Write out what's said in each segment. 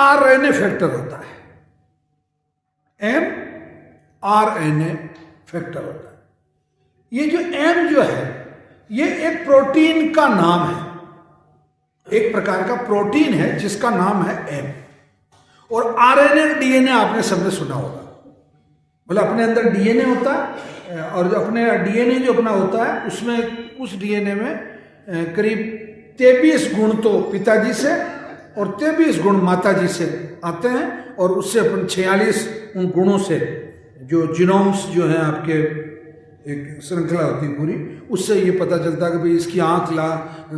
mRNA factor होता है, mRNA factor होता है। ये जो M जो है ये एक प्रोटीन का नाम है, एक प्रकार का प्रोटीन है जिसका नाम है M। और RNA DNA आपने सबने सुना होगा, बोला अपने अंदर DNA होता है और अपने DNA जो अपना होता है उसमें, उस DNA में करीब 23 गुण तो पिताजी से और 23 गुण माताजी से आते हैं, और उससे अपन 46 उन गुणों से जो जीनोम्स जो है आपके एक श्रृंखला होती है पूरी, उससे ये पता चलता है कि भाई इसकी आंख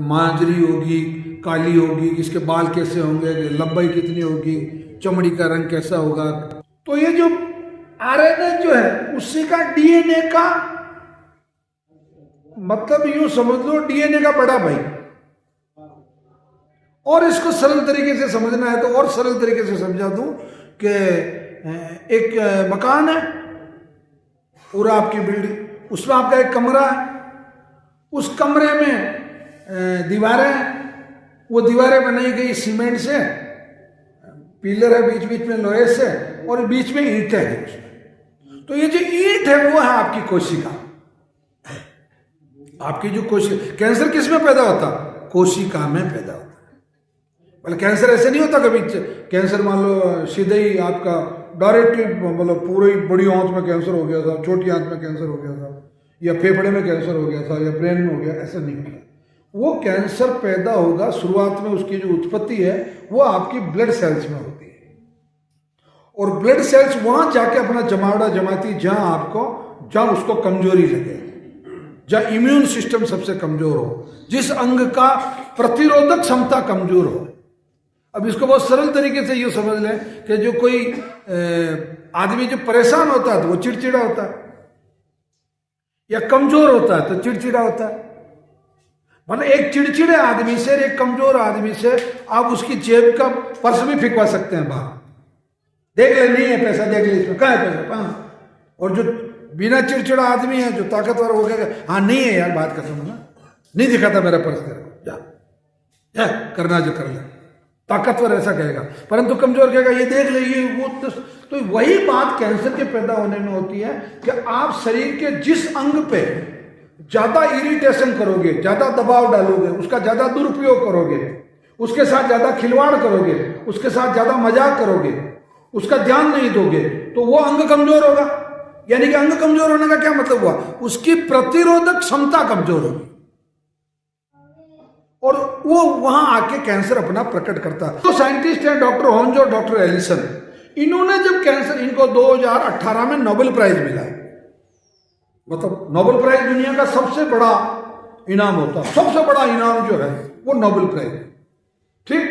मांजरी होगी, काली होगी, इसके बाल कैसे होंगे, लंबाई कितनी होगी, चमड़ी का रंग कैसा होगा। तो ये जो आरएनए जो है उसी का डीएनए का मतलब यूं समझ लो डीएनए का बड़ा भाई। और इसको सरल तरीके से समझना है तो और सरल तरीके से समझा दूं कि एक मकान है पूरा आपकी बिल्डिंग, उसमें आपका एक कमरा है, उस कमरे में दीवारें हैं, वो दीवारें बनाई गई सीमेंट से, पिलर है बीच बीच में लोहे से, और बीच में ईंट है। तो ये जो ईंट है वो है आपकी कोशिका। आपकी जो कोशिका, कैंसर किस में पैदा होता? कोशिका में पैदा होता है। मतलब कैंसर ऐसे नहीं होता कभी, कैंसर मान लो सीधे ही आपका डायरेक्टली मतलब पूरी बड़ी आंत में कैंसर हो गया था, छोटी आंत में कैंसर हो गया था, या फेफड़े में कैंसर हो गया था, या ब्रेन में हो गया, ऐसा नहीं होता। वो कैंसर पैदा होगा, शुरुआत में उसकी जो उत्पत्ति है वो आपकी ब्लड सेल्स में होती है, और ब्लड सेल्स वहां जाके अपना जमावड़ा जमाती जहां उसको कमजोरी लगे, जहां इम्यून सिस्टम सबसे कमजोर हो, जिस अंग का प्रतिरोधक क्षमता कमजोर हो। अब इसको बहुत सरल तरीके से ये समझ लें कि जो कोई आदमी जो परेशान होता है तो वो चिड़चिड़ा होता है, या कमजोर होता है तो चिड़चिड़ा होता है। मतलब एक चिड़चिड़े आदमी से, एक कमजोर आदमी से आप उसकी जेब का पर्स भी फिकवा सकते हैं बाहर, देख ले नहीं है पैसा, देख ले इसमें कहाँ है पैसा, हाँ। और जो बिना चिड़चिड़ा आदमी है, जो ताकतवर हो गया, हाँ नहीं है यार बात खत्म ना, नहीं दिखा था मेरा पर्स तेरे को, जा करना जो कर ले, ताकतवर ऐसा कहेगा। परंतु कमजोर कहेगा ये देख ले ये वो। तो वही बात कैंसर के पैदा होने में होती है कि आप शरीर के जिस अंग पे ज्यादा इरिटेशन करोगे, ज्यादा दबाव डालोगे, उसका ज्यादा दुरुपयोग करोगे, उसके साथ ज्यादा खिलवाड़ करोगे, उसके साथ ज्यादा मजाक करोगे, उसका ध्यान नहीं दोगे, तो वो अंग कमजोर होगा। यानी कि अंग कमजोर होने का क्या मतलब हुआ? उसकी प्रतिरोधक क्षमता कमजोर होगी, और वो वहां आके कैंसर अपना प्रकट करता है। तो साइंटिस्ट हैं डॉक्टर होंज और डॉक्टर एलिसन, इन्होंने जब कैंसर, इनको 2018 में नोबेल प्राइज मिला है। मतलब नोबेल प्राइज दुनिया का सबसे बड़ा इनाम होता है, सबसे बड़ा इनाम जो है वो नोबेल प्राइज है। ठीक,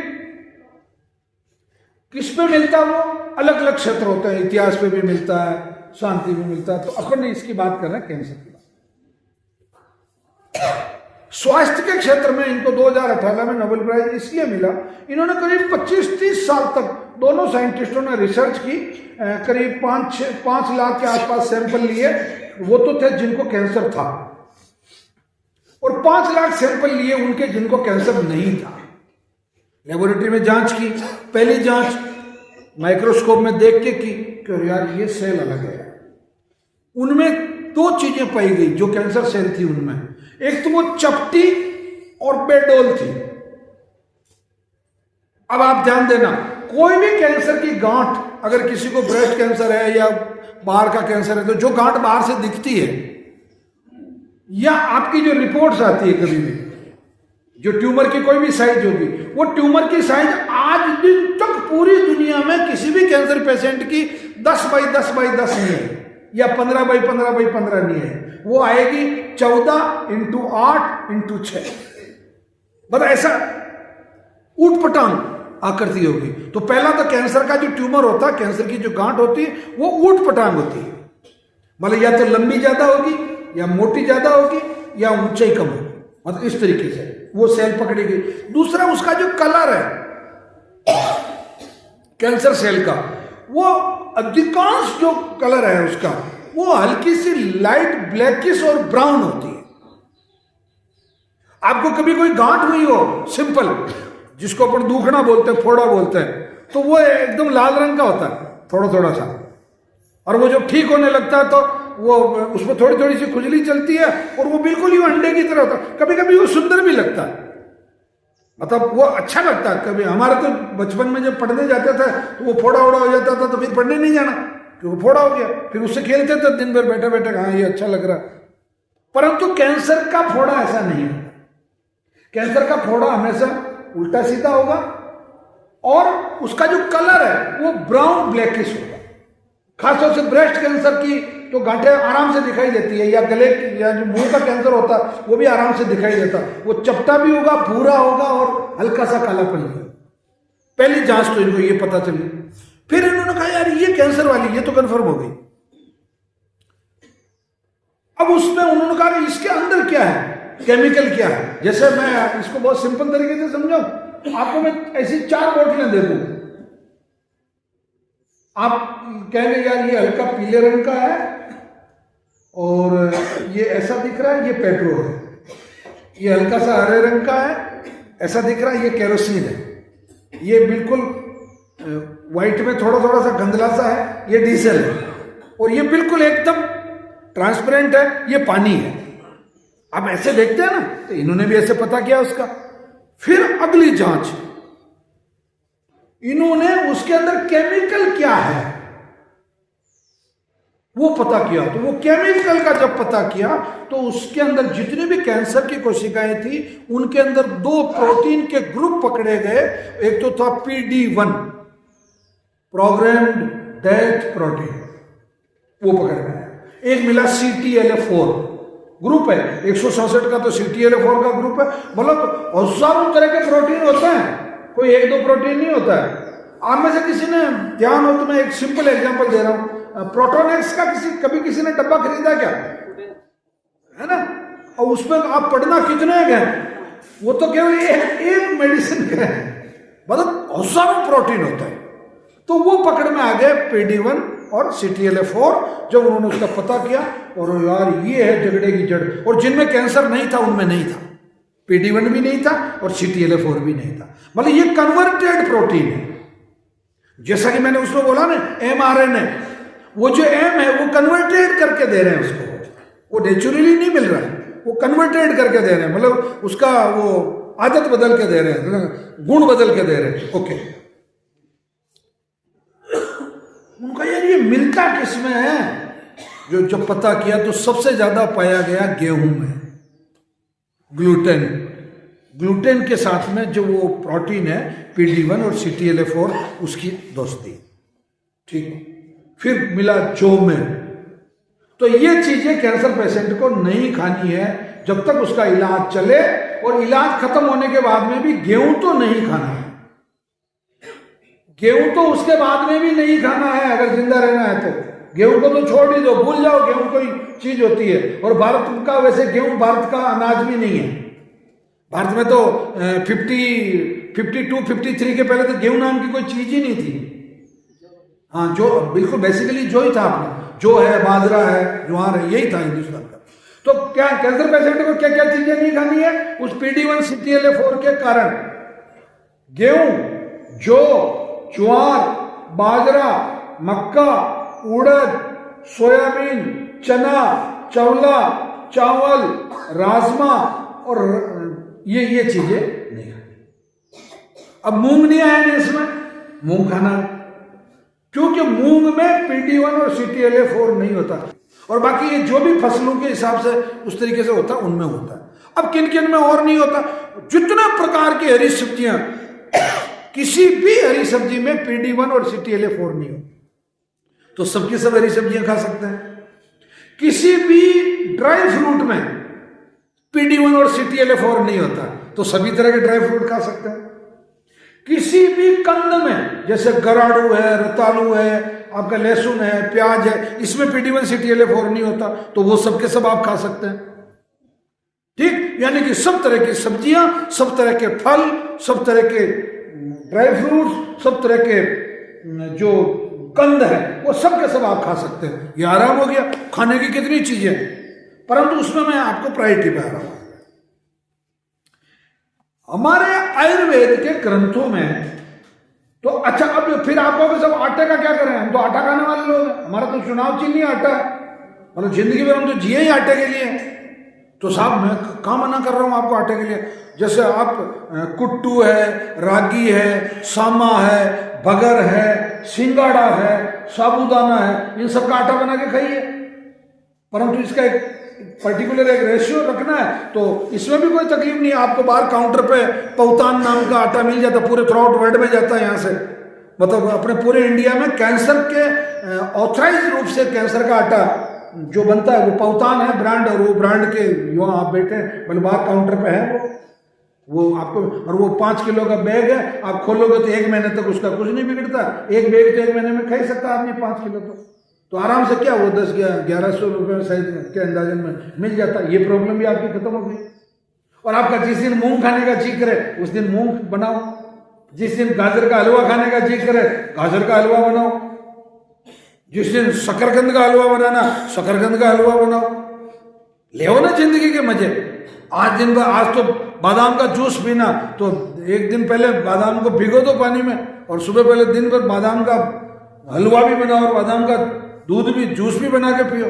किस पे मिलता है वो? अलग अलग क्षेत्र होते हैं, इतिहास पे भी मिलता है, शांति भी मिलता है। तो अपन ने इसकी बात कर रहे हैं कैंसर की बात। स्वास्थ्य के क्षेत्र में इनको 2018 में नोबेल प्राइज इसलिए मिला, इन्होंने करीब 25-30 साल तक दोनों साइंटिस्टों ने रिसर्च की, करीब 5 लाख के आसपास सैंपल लिए, वो तो थे जिनको कैंसर था, और 5 लाख सैंपल लिए उनके जिनको कैंसर नहीं था। लेबोरेटरी में जांच की, पहली जांच माइक्रोस्कोप में देख के की कि यार ये सेल अलग है। उनमें 2 चीजें पाई गई जो कैंसर सेल थी उनमें, एक तो वो चपटी और बेडोल थी। अब आप ध्यान देना, कोई भी कैंसर की गांठ, अगर किसी को ब्रेस्ट कैंसर है या बाहर का कैंसर है, तो जो गांठ बाहर से दिखती है या आपकी जो रिपोर्ट्स आती है कभी भी, जो ट्यूमर की कोई भी साइज होगी, वो ट्यूमर की साइज आज दिन तक पूरी दुनिया में किसी भी कैंसर पेशेंट की 10x10x10 नहीं है, या 15x15x15 नहीं है, वो आएगी 14x8x6। मतलब ऐसा ऊट-पटांग आकृति होगी। तो पहला तो कैंसर का जो ट्यूमर होता है, कैंसर की जो गांठ होती है, वो ऊट-पटांग होती है। मतलब या तो लंबी ज्यादा होगी, या मोटी ज्यादा होगी, या ऊंचाई कम होगी। मतलब इस तरीके से वो सेल पकड़ी गई। दूसरा उसका जो कलर है कैंसर सेल का, वो अधिकांश जो कलर है उसका, वो हल्की सी लाइट ब्लैकिश और ब्राउन होती है। आपको कभी कोई गांठ हुई हो सिंपल, जिसको अपन दुखना बोलते हैं, फोड़ा बोलते हैं, तो वो एकदम लाल रंग का होता है, थोड़ा थोड़ा सा, और वो जब ठीक होने लगता है तो वो उसमें थोड़ी थोड़ी सी खुजली चलती है और वो बिल्कुल ही अंडे की तरह होता है। कभी कभी वो सुंदर भी लगता है, मतलब वो अच्छा लगता है। कभी हमारे तो बचपन में जब पढ़ने जाते थे तो वो फोड़ा ओड़ा हो जाता था तो फिर पढ़ने नहीं जाना क्योंकि फोड़ा हो गया, फिर उससे खेलते थे दिन भर बैठे बैठे, हाँ ये अच्छा लग रहा है। परंतु कैंसर का फोड़ा ऐसा नहीं है। कैंसर का फोड़ा हमेशा उल्टा सीधा होगा और उसका जो कलर है वो ब्राउन ब्लैकिश होगा। खासतौर से ब्रेस्ट कैंसर की तो गांठें आराम से दिखाई देती है, या गले की या जो मुंह का कैंसर होता है वो भी आराम से दिखाई देता है। वो चपटा भी होगा, भूरा होगा और हल्का सा कालापन होगा। पहली जांच तो इनको ये पता चली। फिर इन्होंने कहा यार ये कैंसर वाली, ये तो कंफर्म हो गई। अब उसमें उन्होंने कहा इसके अंदर क्या है, केमिकल क्या है। जैसे मैं इसको बहुत सिंपल तरीके से समझाऊं, आपको मैं ऐसी 4 बोतलें दे दूं, आप कहेंगे यार ये हल्का पीले रंग का है और ये ऐसा दिख रहा है ये पेट्रोल है, ये हल्का सा हरे रंग का है ऐसा दिख रहा है ये केरोसिन है, ये बिल्कुल व्हाइट में थोड़ा थोड़ा सा गंदला सा है ये डीजल है, और ये बिल्कुल एकदम ट्रांसपेरेंट है ये पानी है। आप ऐसे देखते हैं ना, तो इन्होंने भी ऐसे पता किया उसका। फिर अगली जांच, इन्होंने उसके अंदर केमिकल क्या है वो पता किया। तो वो केमिकल का जब पता किया तो उसके अंदर जितने भी कैंसर की कोशिकाएं थी उनके अंदर 2 प्रोटीन के ग्रुप पकड़े गए। एक तो था PD1 प्रोग्राम्ड डेथ प्रोटीन, वो पकड़ गया। एक मिला CTLA4 ग्रुप है, 167 का तो CTLA4 का ग्रुप है। मतलब हजारों तरह के प्रोटीन होते हैं, कोई 1-2 प्रोटीन नहीं होता है। आप में से किसी ने ध्यान हो तो मैं एक सिंपल एग्जांपल दे रहा हूं, प्रोटोनेक्स का कभी किसी ने डब्बा खरीदा क्या है ना, और उसमें आप पढ़ना कितने गए, वो तो केवल एक मेडिसिन का है, मतलब हजारों प्रोटीन होता है। तो वो पकड़ में आ गए PD1 और CTLA4 जब उन्होंने उसका पता किया, और यार ये है झगड़े की जड़। और जिनमें कैंसर नहीं था उनमें नहीं था, PD1 भी नहीं था और CTLA4 भी नहीं था। मतलब ये कन्वर्टेड प्रोटीन है। जैसा कि मैंने उसमें बोला ना mRNA, वो जो M है वो कन्वर्टेड करके दे रहे हैं उसको, वो नेचुरली नहीं मिल रहा है, वो कन्वर्टेड करके दे रहे हैं, मतलब उसका वो आदत बदल के दे रहे हैं, गुण बदल के दे रहे हैं। ओके, उनका यार ये मिलता किसमें है, जो जब पता किया तो सबसे ज्यादा पाया गया गेहूं में, ग्लूटेन। ग्लूटेन के साथ में जो वो प्रोटीन है PD1 और CTLA4 उसकी दोस्ती, ठीक। फिर मिला जौ में। तो ये चीजें कैंसर पेशेंट को नहीं खानी है जब तक उसका इलाज चले, और इलाज खत्म होने के बाद में भी गेहूं तो नहीं खाना है। गेहूं तो उसके बाद में भी नहीं खाना है अगर जिंदा रहना है तो। गेहूं को तो छोड़ ही दो, भूल जाओ गेहूं कोई चीज होती है। और भारत का वैसे गेहूं भारत का अनाज भी नहीं है। भारत में तो 52, 53 के पहले तो गेहूं नाम की कोई चीज ही नहीं थी। हाँ, जो बिल्कुल बेसिकली जो ही था अपना, जो है बाजरा है, ज्वार है, यही था हिंदुस्तान का। तो क्या कैंसर पेशेंट को क्या क्या चीजें नहीं खानी है उस PD1 CTLA4 के कारण? गेहूं, जौ, ज्वार, बाजरा, मक्का, उड़द, सोयाबीन, चना, चवला, चावल, राजमा और ये चीजें नहीं खानी। अब मूंग नहीं आया ना इसमें, मूंग खाना है क्योंकि मूंग में PD1 और CTLA4 नहीं होता, और बाकी ये जो भी फसलों के हिसाब से उस तरीके से होता है उनमें होता है। अब किन किन में और नहीं होता? जितने प्रकार की हरी सब्जियां, किसी भी हरी सब्जी में PD1 और CTLA4 नहीं हो तो सबकी सब हरी सब्जियां खा सकते हैं। किसी भी ड्राई फ्रूट में PD1 और CTLA4 नहीं होता तो सभी तरह के ड्राई फ्रूट खा सकते हैं। किसी भी कंद में, जैसे गराड़ू है, रतालू है, आपका लहसुन है, प्याज है, इसमें PD1 CTLA4 नहीं होता तो वो सबके सब आप खा सकते हैं, ठीक। यानी कि सब तरह की सब्जियां, सब तरह के फल, सब तरह के ड्राई फ्रूट्स, सब तरह के जो कंद है वो सब के सब आप खा सकते हैं। ये आराम हो गया। खाने की कितनी चीजें, परंतु उसमें मैं आपको प्रायोरिटी पे आ रहा हूं। हमारे आयुर्वेद के ग्रंथों में तो तो अच्छा, अब फिर आप कहोगे सब आटे का क्या करें, हम तो आटा खाने वाले लोग हैं, हमारा तो चुनाव चिन्ह ही आटा है, मतलब जिंदगी में हम तो जिए ही आटे के लिए। तो साहब मैं कहाँ मना कर रहा हूँ आपको आटे के लिए। जैसे आप कुट्टू है, रागी है, सामा है, बगर है, सिंगाड़ा है, साबूदाना है, इन सब का आटा बना के खाइए, परंतु इसका एक पर्टिकुलर एक रेशियो रखना है। तो इसमें भी कोई तकलीफ नहीं है, आपको बाहर काउंटर पे पौतान नाम का आटा मिल जाता, पूरे थ्रू आउट वर्ल्ड में जाता है यहाँ से, मतलब अपने पूरे इंडिया में कैंसर के ऑथराइज रूप से कैंसर का आटा जो बनता है वो पौतान है ब्रांड, और वो ब्रांड के युवा आप बैठे मतलब बाहर काउंटर पे है वो आपको, और वो 5 किलो का बैग है, आप खोलोगे तो 1 महीने तक उसका कुछ नहीं बिगड़ता, एक बैग तो 1 महीने में खा ही सकता आदमी 5 किलो तो आराम से क्या वो 10-1100 रुपये शायद के अंदाजन में मिल जाता है। ये प्रॉब्लम भी आपकी खत्म हो गई। और आपका जिस दिन मूंग खाने का जी करे उस दिन मूंग बनाओ, जिस दिन गाजर का हलवा खाने का जी करे गाजर का हलवा बनाओ, जिस दिन शकरकंद का हलवा बनाना शकरकंद का हलवा बनाओ, ले ना जिंदगी के मजे। आज तो बादाम का जूस पीना, तो एक दिन पहले बादाम को भिगो दो पानी में, और सुबह पहले दिन भर बादाम का हलवा भी बनाओ और बादाम का दूध भी जूस भी बना के पियो,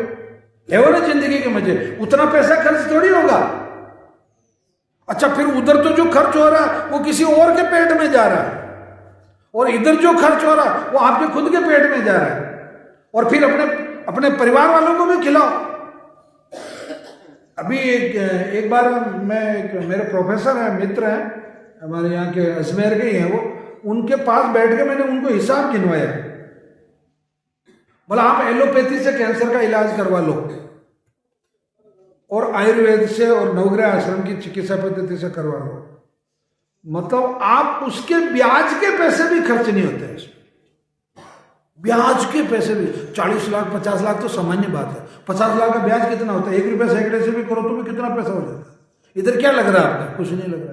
ले ना जिंदगी के मजे। उतना पैसा खर्च थोड़ी होगा। अच्छा, फिर उधर तो जो खर्च हो रहा है वो किसी और के पेट में जा रहा है, और इधर जो खर्च हो रहा है वो आपके खुद के पेट में जा रहा है, और फिर अपने परिवार वालों को भी खिलाओ। अभी एक बार मेरे प्रोफेसर हैं, मित्र हैं हमारे यहाँ के, अजमेर के ही हैं वो, उनके पास बैठ के मैंने उनको हिसाब गिनवाया, बोला आप एलोपैथी से कैंसर का इलाज करवा लो और आयुर्वेद से और नवग्रह आश्रम की चिकित्सा पद्धति से करवा लो, मतलब आप उसके ब्याज के पैसे भी खर्च नहीं होते इसमें। ब्याज के पैसे भी 40 लाख 50 लाख तो सामान्य बात है। 50 लाख का ब्याज कितना होता है, 1 रुपया सैकड़े से भी करो तो भी कितना पैसा हो जाता है। इधर क्या लग रहा है आपका, कुछ नहीं लग रहा।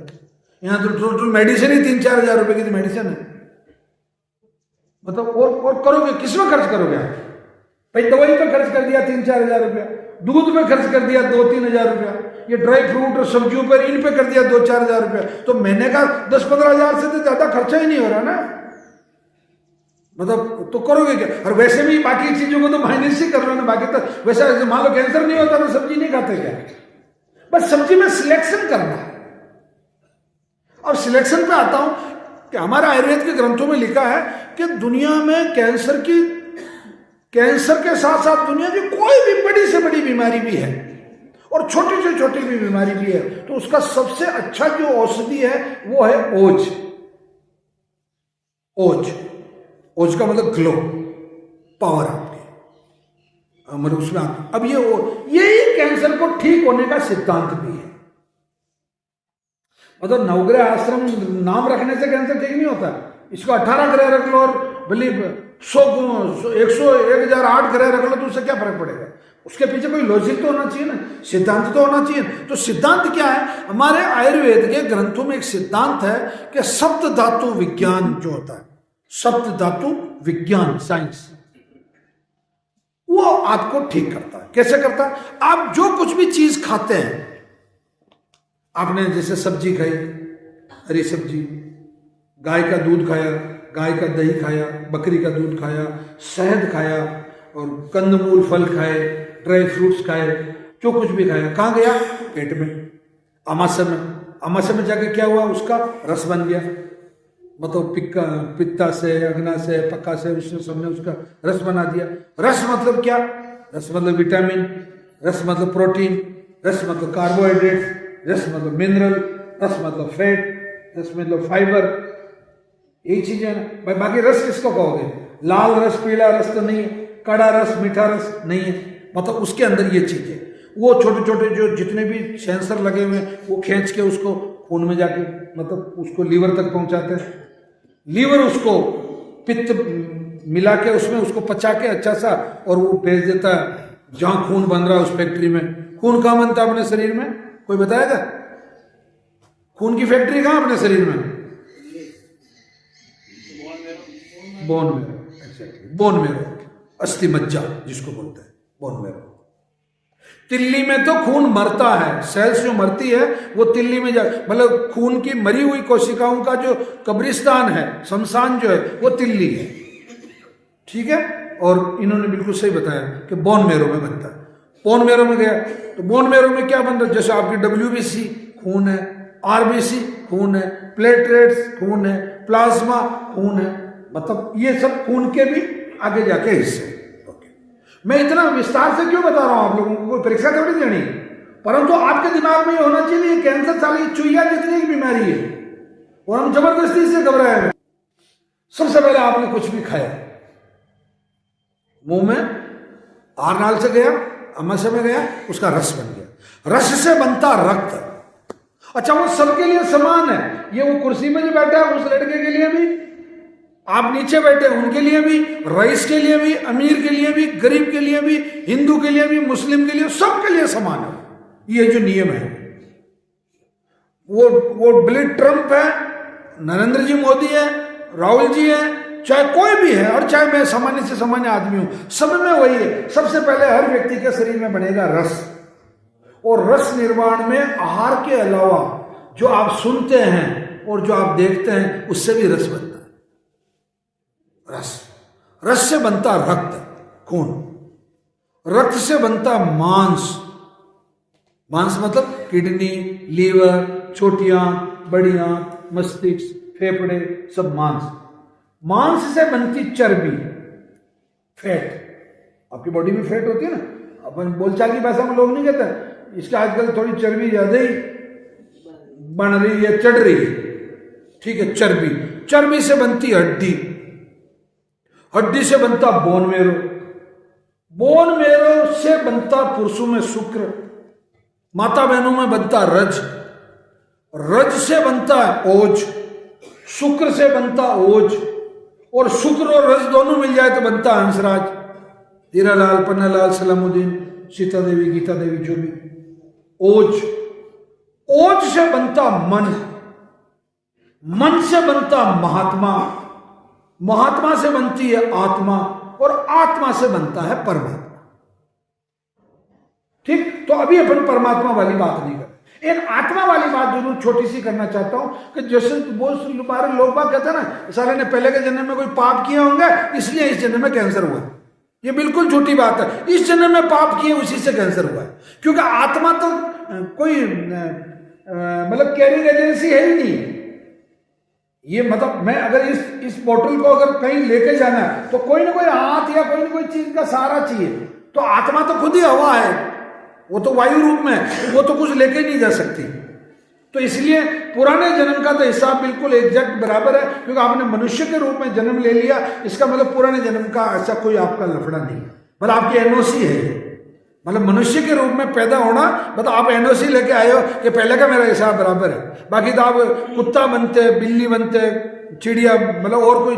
यहाँ तो टोटल मेडिसिन ही 3-4 हजार रुपए की मेडिसिन है, मतलब और करोगे किसमें खर्च करोगे आप? भाई दवाई पे खर्च कर दिया 3-4 हजार रुपया, दूध में खर्च कर दिया 2-3 हजार रुपया, ये ड्राई फ्रूट और सब्जियों पर इन पे कर दिया 2-4 हजार रुपया, तो महीने का 10-15 हजार से तो ज्यादा खर्चा ही नहीं हो रहा ना, मतलब तो करोगे क्या? और वैसे भी बाकी चीजों को तो माइनस ही कर रहे हो ना, बाकी तो वैसे मान लो कैंसर नहीं होता तो सब्जी नहीं खाते क्या? बस सब्जी में सिलेक्शन करना है। और सिलेक्शन पे आता हूं कि हमारे आयुर्वेद के ग्रंथों में लिखा है कि दुनिया में कैंसर के साथ साथ दुनिया की कोई भी बड़ी से बड़ी बीमारी भी है और छोटी से छोटी भी बीमारी भी है, तो उसका सबसे अच्छा जो औषधि है वो है ओज। ओज का मतलब ग्लो, पावर आपकी, मतलब उसमें अब यही कैंसर को ठीक होने का सिद्धांत भी है। मतलब नवग्रह आश्रम नाम रखने से कैंसर ठीक नहीं होता। इसको 18 ग्रह रख लो और भले 100-1008 ग्रह रख लो तो उससे क्या फर्क पड़ेगा? उसके पीछे कोई लॉजिक तो होना चाहिए ना, सिद्धांत तो होना चाहिए। तो सिद्धांत क्या है? हमारे आयुर्वेद के ग्रंथों में एक सिद्धांत है कि सप्त धातु विज्ञान जो होता है, सप्त धातु विज्ञान साइंस, वो आपको ठीक करता है। कैसे करता है? आप जो कुछ भी चीज खाते हैं, आपने जैसे सब्जी खाई, हरी सब्जी, गाय का दूध खाया, गाय का दही खाया, बकरी का दूध खाया, शहद खाया और कंदमूल फल खाए, ड्राई फ्रूट्स खाए, जो कुछ भी खाया, कहाँ गया? पेट में, आमाशय में जाके क्या हुआ? उसका रस बन गया, मतलब पित्ता से, अग्ना से, पक्का से, उससे सबने उसका रस बना दिया। रस मतलब क्या? रस मतलब विटामिन, रस मतलब प्रोटीन, रस मतलब कार्बोहाइड्रेट, रस मतलब मिनरल, रस मतलब फैट, रस मतलब फाइबर, यही चीजें है भाई। बाकी रस किसको कहोगे? लाल रस, पीला रस तो नहीं है, कड़ा रस, मीठा रस नहीं है, मतलब उसके अंदर ये चीजें, वो छोटे छोटे जो जितने भी सेंसर लगे हुए हैं वो खींच के उसको खून में जाके मतलब उसको लीवर तक पहुंचाते हैं। लीवर उसको पित्त मिला के उसमें उसको पचा के अच्छा सा और वो भेज देता है जहां खून बन रहा है उस फैक्ट्री में। खून कहाँ बनता है अपने शरीर में? कोई बताएगा? खून की फैक्ट्री कहाँ अपने शरीर में? Bone marrow, exactly, bone marrow, अस्थि मज्जा जिसको बोलते हैं, बोन मेरो। तिल्ली में तो खून मरता है, सेल्स जो मरती है वो तिल्ली में जा, मतलब खून की मरी हुई कोशिकाओं का जो कब्रिस्तान है, शमशान जो है वो तिल्ली है, ठीक है। और इन्होंने बिल्कुल सही बताया कि बोन मेरो में बनता है। बोन मेरो में गया तो बोन मेरो में क्या बन रहा है, जैसे आपकी WBC खून है, RBC खून है, प्लेटलेट्स खून है, प्लाज्मा खून है, मतलब ये सब खून के भी आगे जाके हिस्से। मैं इतना विस्तार से क्यों बता रहा हूं आप लोगों को, कोई परीक्षा थोड़ी देनी, परंतु आपके दिमाग में ये होना चाहिए कैंसर साली चुईया जितनी की बीमारी है और हम जबरदस्ती से घबराए हैं। सबसे पहले आपने कुछ भी खाया, मुंह में आहार नाल से गया, आमाशय में गया, उसका रस बन गया, रस से बनता रक्त। अच्छा, वो सबके लिए समान है, ये वो कुर्सी में जो बैठा है उस लड़के के लिए भी, आप नीचे बैठे उनके लिए भी, रईस के लिए भी, अमीर के लिए भी, गरीब के लिए भी, हिंदू के लिए भी, मुस्लिम के लिए, सबके लिए समान है। ये जो नियम है, वो बिल ट्रंप है, नरेंद्र जी मोदी है, राहुल जी है, चाहे कोई भी है, और चाहे मैं सामान्य से सामान्य आदमी हूं, सब में वही है। सबसे पहले हर व्यक्ति के शरीर में बनेगा रस, और रस निर्माण में आहार के अलावा जो आप सुनते हैं और जो आप देखते हैं उससे भी रस बनता है। रस से बनता रक्त, खून, रक्त से बनता मांस, मांस मतलब किडनी, लीवर, छोटी आंत, बड़ी आंत, मस्तिष्क, फेफड़े, सब मांस। मांस से बनती चर्बी, फैट। आपकी बॉडी में फैट होती है ना, अपन बोलचाल की भाषा में लोग नहीं कहते इसका आजकल थोड़ी चर्बी ज्यादा ही बन रही है, चढ़ रही है, ठीक है। चर्बी, चर्बी से बनती हड्डी, हड्डी से बनता बोन मेरो, बोन मेरो से बनता पुरुषों में शुक्र, माता बहनों में बनता रज, रज से बनता ओज, शुक्र से बनता ओज, और शुक्र और रज दोनों मिल जाए तो बनता हंसराज, हीरालाल, पन्नालाल, सलामुद्दीन, सीता देवी, गीता देवी, जो भी। ओज, ओज से बनता मन, मन से बनता महात्मा, महात्मा से बनती है आत्मा, और आत्मा से बनता है परमात्मा। ठीक, तो अभी अपन परमात्मा वाली बात नहीं कर, एक आत्मा वाली बात जरूर छोटी सी करना चाहता हूं कि जैसे बहुत बारे लोग बात कहते हैं ना, सारे ने पहले के जन्म में कोई पाप किए होंगे इसलिए इस जन्म में कैंसर हुआ। ये बिल्कुल झूठी बात है। इस जन्म में पाप किए उसी से कैंसर हुआ है, क्योंकि आत्मा तो कोई मतलब कैरिंग एजेंसी है ही नहीं। ये मतलब मैं अगर इस बोतल को अगर कहीं लेके जाना है तो कोई ना कोई हाथ या कोई ना कोई चीज का सहारा चाहिए। तो आत्मा तो खुद ही हवा है, वो तो वायु रूप में, वो तो कुछ लेके नहीं जा सकती। तो इसलिए पुराने जन्म का तो हिसाब बिल्कुल एग्जैक्ट बराबर है, क्योंकि आपने मनुष्य के रूप में जन्म ले लिया, इसका मतलब पुराने जन्म का ऐसा कोई आपका लफड़ा नहीं, मतलब आपकी एनओसी है। मतलब मनुष्य के रूप में पैदा होना मतलब आप एनओसी लेके आए हो कि पहले का मेरा हिसाब बराबर है। बाकी तो आप कुत्ता बनते, बिल्ली बनते, चिड़िया, मतलब और कोई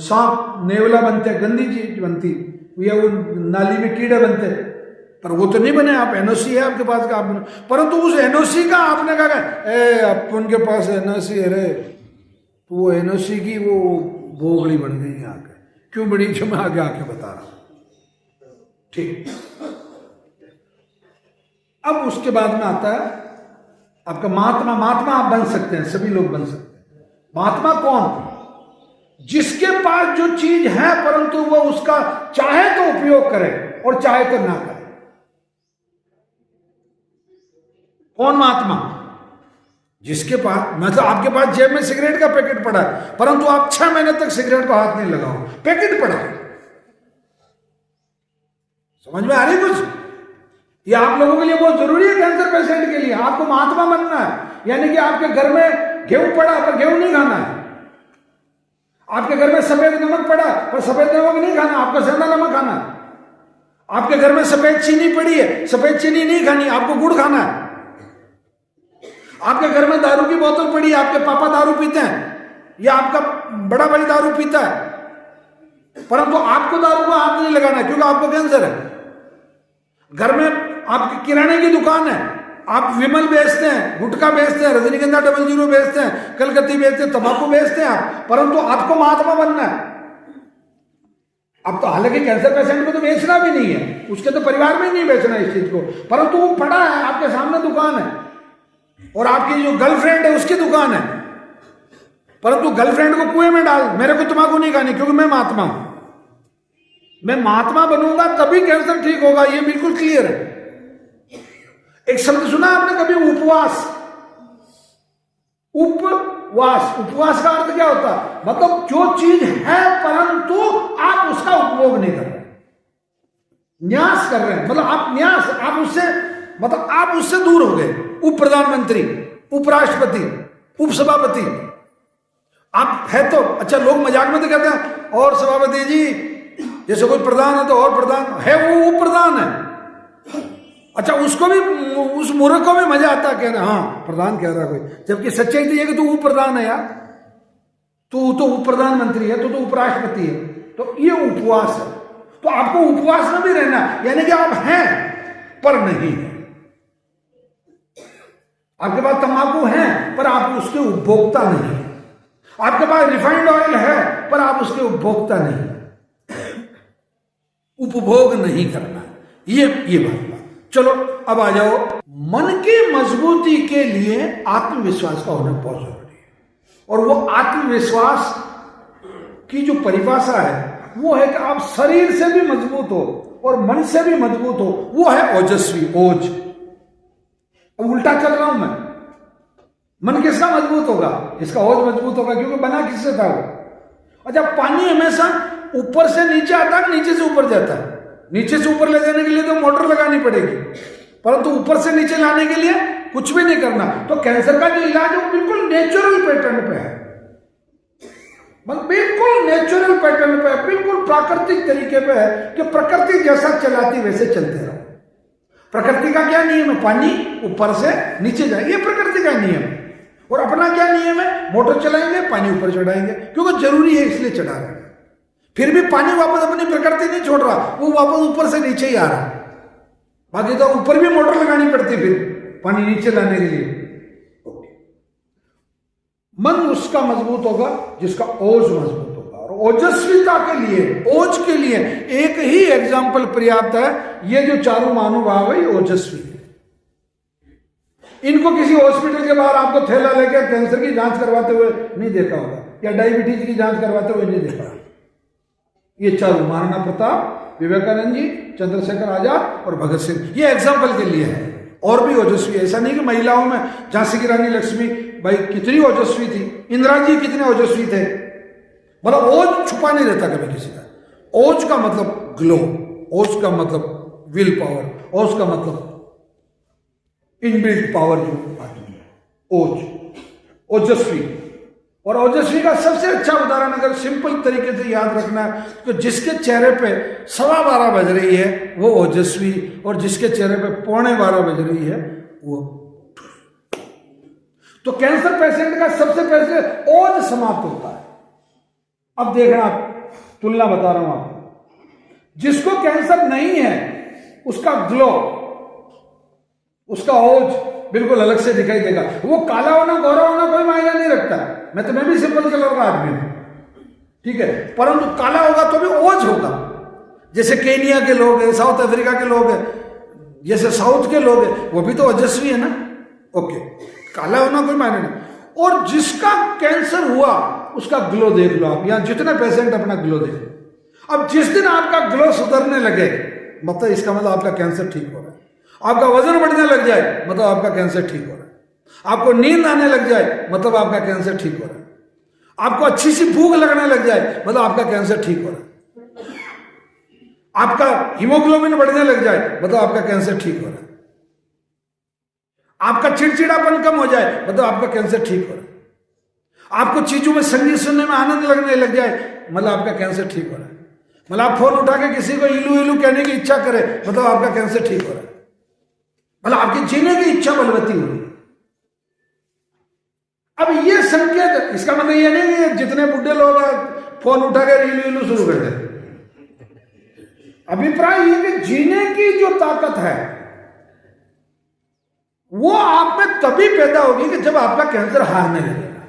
सांप, नेवला बनते, गंदी चीज बनती, या वो नाली में कीड़े बनते, पर वो तो नहीं बने। आप एनओसी है आपके पास का, आप बने, परंतु उस एनओसी का आपने कहा अपन के पास एनओसी है रे, तो वो एनओसी की वो भोगड़ी बन गई आके। क्यों बड़ी, जो मैं आगे आके बता रहा हूं। ठीक, अब उसके बाद में आता है आपका महात्मा। महात्मा आप बन सकते हैं, सभी लोग बन सकते हैं। महात्मा कौन? जिसके पास जो चीज है परंतु वो उसका चाहे तो उपयोग करे और चाहे तो ना करे। कौन महात्मा? जिसके पास, मतलब आपके पास जेब में सिगरेट का पैकेट पड़ा है परंतु आप 6 महीने तक सिगरेट को हाथ नहीं लगाओ, पैकेट पड़ा है। समझ में आ रही कुछ? ये आप लोगों के लिए बहुत जरूरी है। कैंसर पेशेंट के लिए आपको महात्मा बनना है, यानी कि आपके घर में गेहूं पड़ा पर गेहूं नहीं खाना है, आपके घर में सफेद नमक पड़ा पर सफेद नमक नहीं खाना, आपको सेंधा नमक खाना है। आपके घर में सफेद चीनी पड़ी है, सफेद चीनी नहीं खानी, आपको गुड़ खाना है। आपके घर में दारू की बोतल पड़ी है, आपके पापा दारू पीते हैं या आपका बड़ा भाई दारू पीता है, परंतु आपको दारू को हाथ नहीं लगाना क्योंकि आपको कैंसर है। घर में आपकी किराने की दुकान है, आप विमल बेचते हैं, गुटखा बेचते हैं, रजनीगंधा 00 बेचते हैं, कलकत्ती बेचते हैं, तंबाकू बेचते हैं आप, परंतु आपको महात्मा बनना है। अब तो हालांकि कैंसर पेशेंट को तो बेचना भी नहीं है, उसके तो परिवार में नहीं बेचना इस चीज को, परंतु वो पड़ा है आपके सामने दुकान है और आपकी जो गर्लफ्रेंड है उसकी दुकान है, परंतु गर्लफ्रेंड को कुएं में डाल, मेरे को तंबाकू नहीं खानी क्योंकि मैं महात्मा हूं, मैं महात्मा बनूंगा तभी कैंसर ठीक होगा, ये बिल्कुल क्लियर है। एक शब्द सुना आपने कभी, उपवास? उपवास, उपवास का अर्थ क्या होता है? मतलब जो चीज है परंतु आप उसका उपभोग नहीं कर रहे, न्यास कर रहे हैं, मतलब आप न्यास, आप उससे, मतलब आप उससे दूर हो गए। उप प्रधानमंत्री, उपराष्ट्रपति, उपसभापति आप है तो अच्छा, लोग मजाक में तो कहते हैं और सभापति जी, जैसे कोई प्रधान है तो और प्रधान है, वो उप प्रधान है। अच्छा, उसको भी, उस मूर्ख को भी मजा आता है कहना हाँ प्रधान कह रहा कोई, जबकि सच्चाई तो ये कि तू उप प्रधान है यार, तू तो उप प्रधानमंत्री है, तू तो उपराष्ट्रपति है। तो ये उपवास है, तो आपको उपवास में भी रहना, यानी कि आप हैं पर नहीं है, आपके पास तंबाकू है पर आप उसके उपभोक्ता नहीं, आपके पास रिफाइंड ऑयल है पर आप उसके उपभोक्ता नहीं, उपभोग नहीं करना, ये बात। चलो अब आ जाओ, मन की मजबूती के लिए आत्मविश्वास का होना बहुत जरूरी है, और वो आत्मविश्वास की जो परिभाषा है वो है कि आप शरीर से भी मजबूत हो और मन से भी मजबूत हो, वो है ओजस्वी, ओज। अब उल्टा चल रहा हूं मैं, मन किसका मजबूत होगा? इसका ओज मजबूत होगा, क्योंकि बना किससे था वो? अच्छा, पानी हमेशा ऊपर से नीचे आता है, नीचे से ऊपर जाता है? नीचे से ऊपर ले जाने के लिए तो मोटर लगानी पड़ेगी, परंतु ऊपर से नीचे लाने के लिए कुछ भी नहीं करना। तो कैंसर का जो इलाज है वो बिल्कुल नेचुरल पैटर्न पे है, मतलब बिल्कुल नेचुरल पैटर्न पे है, बिल्कुल प्राकृतिक तरीके पे है कि प्रकृति जैसा चलाती वैसे चलते रहो। प्रकृति का क्या नियम है? पानी ऊपर से नीचे जाए, ये प्रकृति का नियम है। और अपना क्या नियम है? मोटर चलाएंगे, पानी ऊपर चढ़ाएंगे, क्योंकि जरूरी है इसलिए चढ़ा रहे हैं। फिर भी पानी वापस अपनी प्रकृति नहीं छोड़ रहा, वो वापस ऊपर से नीचे ही आ रहा। बाकी तो ऊपर भी मोटर लगानी पड़ती फिर पानी नीचे लाने के लिए। मन उसका मजबूत होगा जिसका ओज मजबूत होगा, और ओजस्विता के लिए, ओज के लिए एक ही एग्जाम्पल पर्याप्त है, ये जो चारों महानुभाव है ओजस्वी है। इनको किसी हॉस्पिटल के बाहर आपको थैला लेकर कैंसर की जांच करवाते हुए नहीं देखा होगा, या डायबिटीज की जांच करवाते हुए नहीं देखा। ये चारों, महाराणा प्रताप, विवेकानंद जी, चंद्रशेखर आजाद और भगत सिंह, ये एग्जाम्पल के लिए है। और भी ओजस्वी, ऐसा नहीं कि महिलाओं में झांसी की रानी लक्ष्मी भाई कितनी ओजस्वी थी, इंदिरा जी कितने ओजस्वी थे। मतलब ओज छुपा नहीं रहता कभी किसी का। ओज का मतलब ग्लो, ओज का मतलब विल पावर, ओज का मतलब इनबिल्ट पावर जो आती है, ओज, ओजस्वी। और ओजस्वी का सबसे अच्छा उदाहरण अगर सिंपल तरीके से याद रखना है तो जिसके चेहरे पे 12:15 बज रही है वो ओजस्वी, और जिसके चेहरे पे 11:45 बज रही है वो। तो कैंसर पेशेंट का सबसे पहले ओज समाप्त होता है। अब देखना, तुलना बता रहा हूं आपको, जिसको कैंसर नहीं है उसका ग्लो, उसका ओज बिल्कुल अलग से दिखाई देगा। वो काला होना गोरा होना कोई मायने नहीं रखता, मैं भी सिंपल कलर का आदमी हूं, ठीक है, परंतु काला होगा तो भी ओज होगा। जैसे केनिया के लोग हैं, साउथ अफ्रीका के लोग हैं, जैसे साउथ के लोग हैं, वो भी तो ओजस्वी है ना। ओके, काला होना कोई मायने नहीं। और जिसका कैंसर हुआ उसका ग्लो देख लो आप, यहां जितने पेशेंट अपना ग्लो देख लो। अब जिस दिन आपका ग्लो सुधरने लगे मतलब इसका मतलब आपका कैंसर ठीक हो रहा है। आपका वजन बढ़ने लग जाए मतलब आपका कैंसर ठीक हो रहा है। आपको नींद आने लग जाए मतलब आपका कैंसर ठीक हो रहा है। आपको अच्छी सी भूख लगने लग जाए मतलब आपका कैंसर ठीक हो रहा है। आपका हीमोग्लोबिन बढ़ने लग जाए मतलब आपका कैंसर ठीक हो रहा है। आपका चिड़चिड़ापन कम हो जाए मतलब आपका कैंसर ठीक हो रहा है। आपको चीजों में संगीत सुनने में आनंद लगने लग जाए मतलब आपका कैंसर ठीक हो रहा है। मतलब आप फोन उठा के किसी को इलू इलू कहने की इच्छा करे मतलब आपका कैंसर ठीक हो रहा है। मतलब आपकी जीने की इच्छा बलवती हो रही है। अब ये संकेत, इसका मतलब ये नहीं कि जितने बुढ़े लोग हैं फोन उठा के इलू इलू शुरू कर दे। अभिप्राय ये कि जीने की जो ताकत है वो आप में तभी पैदा होगी कि जब आपका कैंसर हारने लगेगा।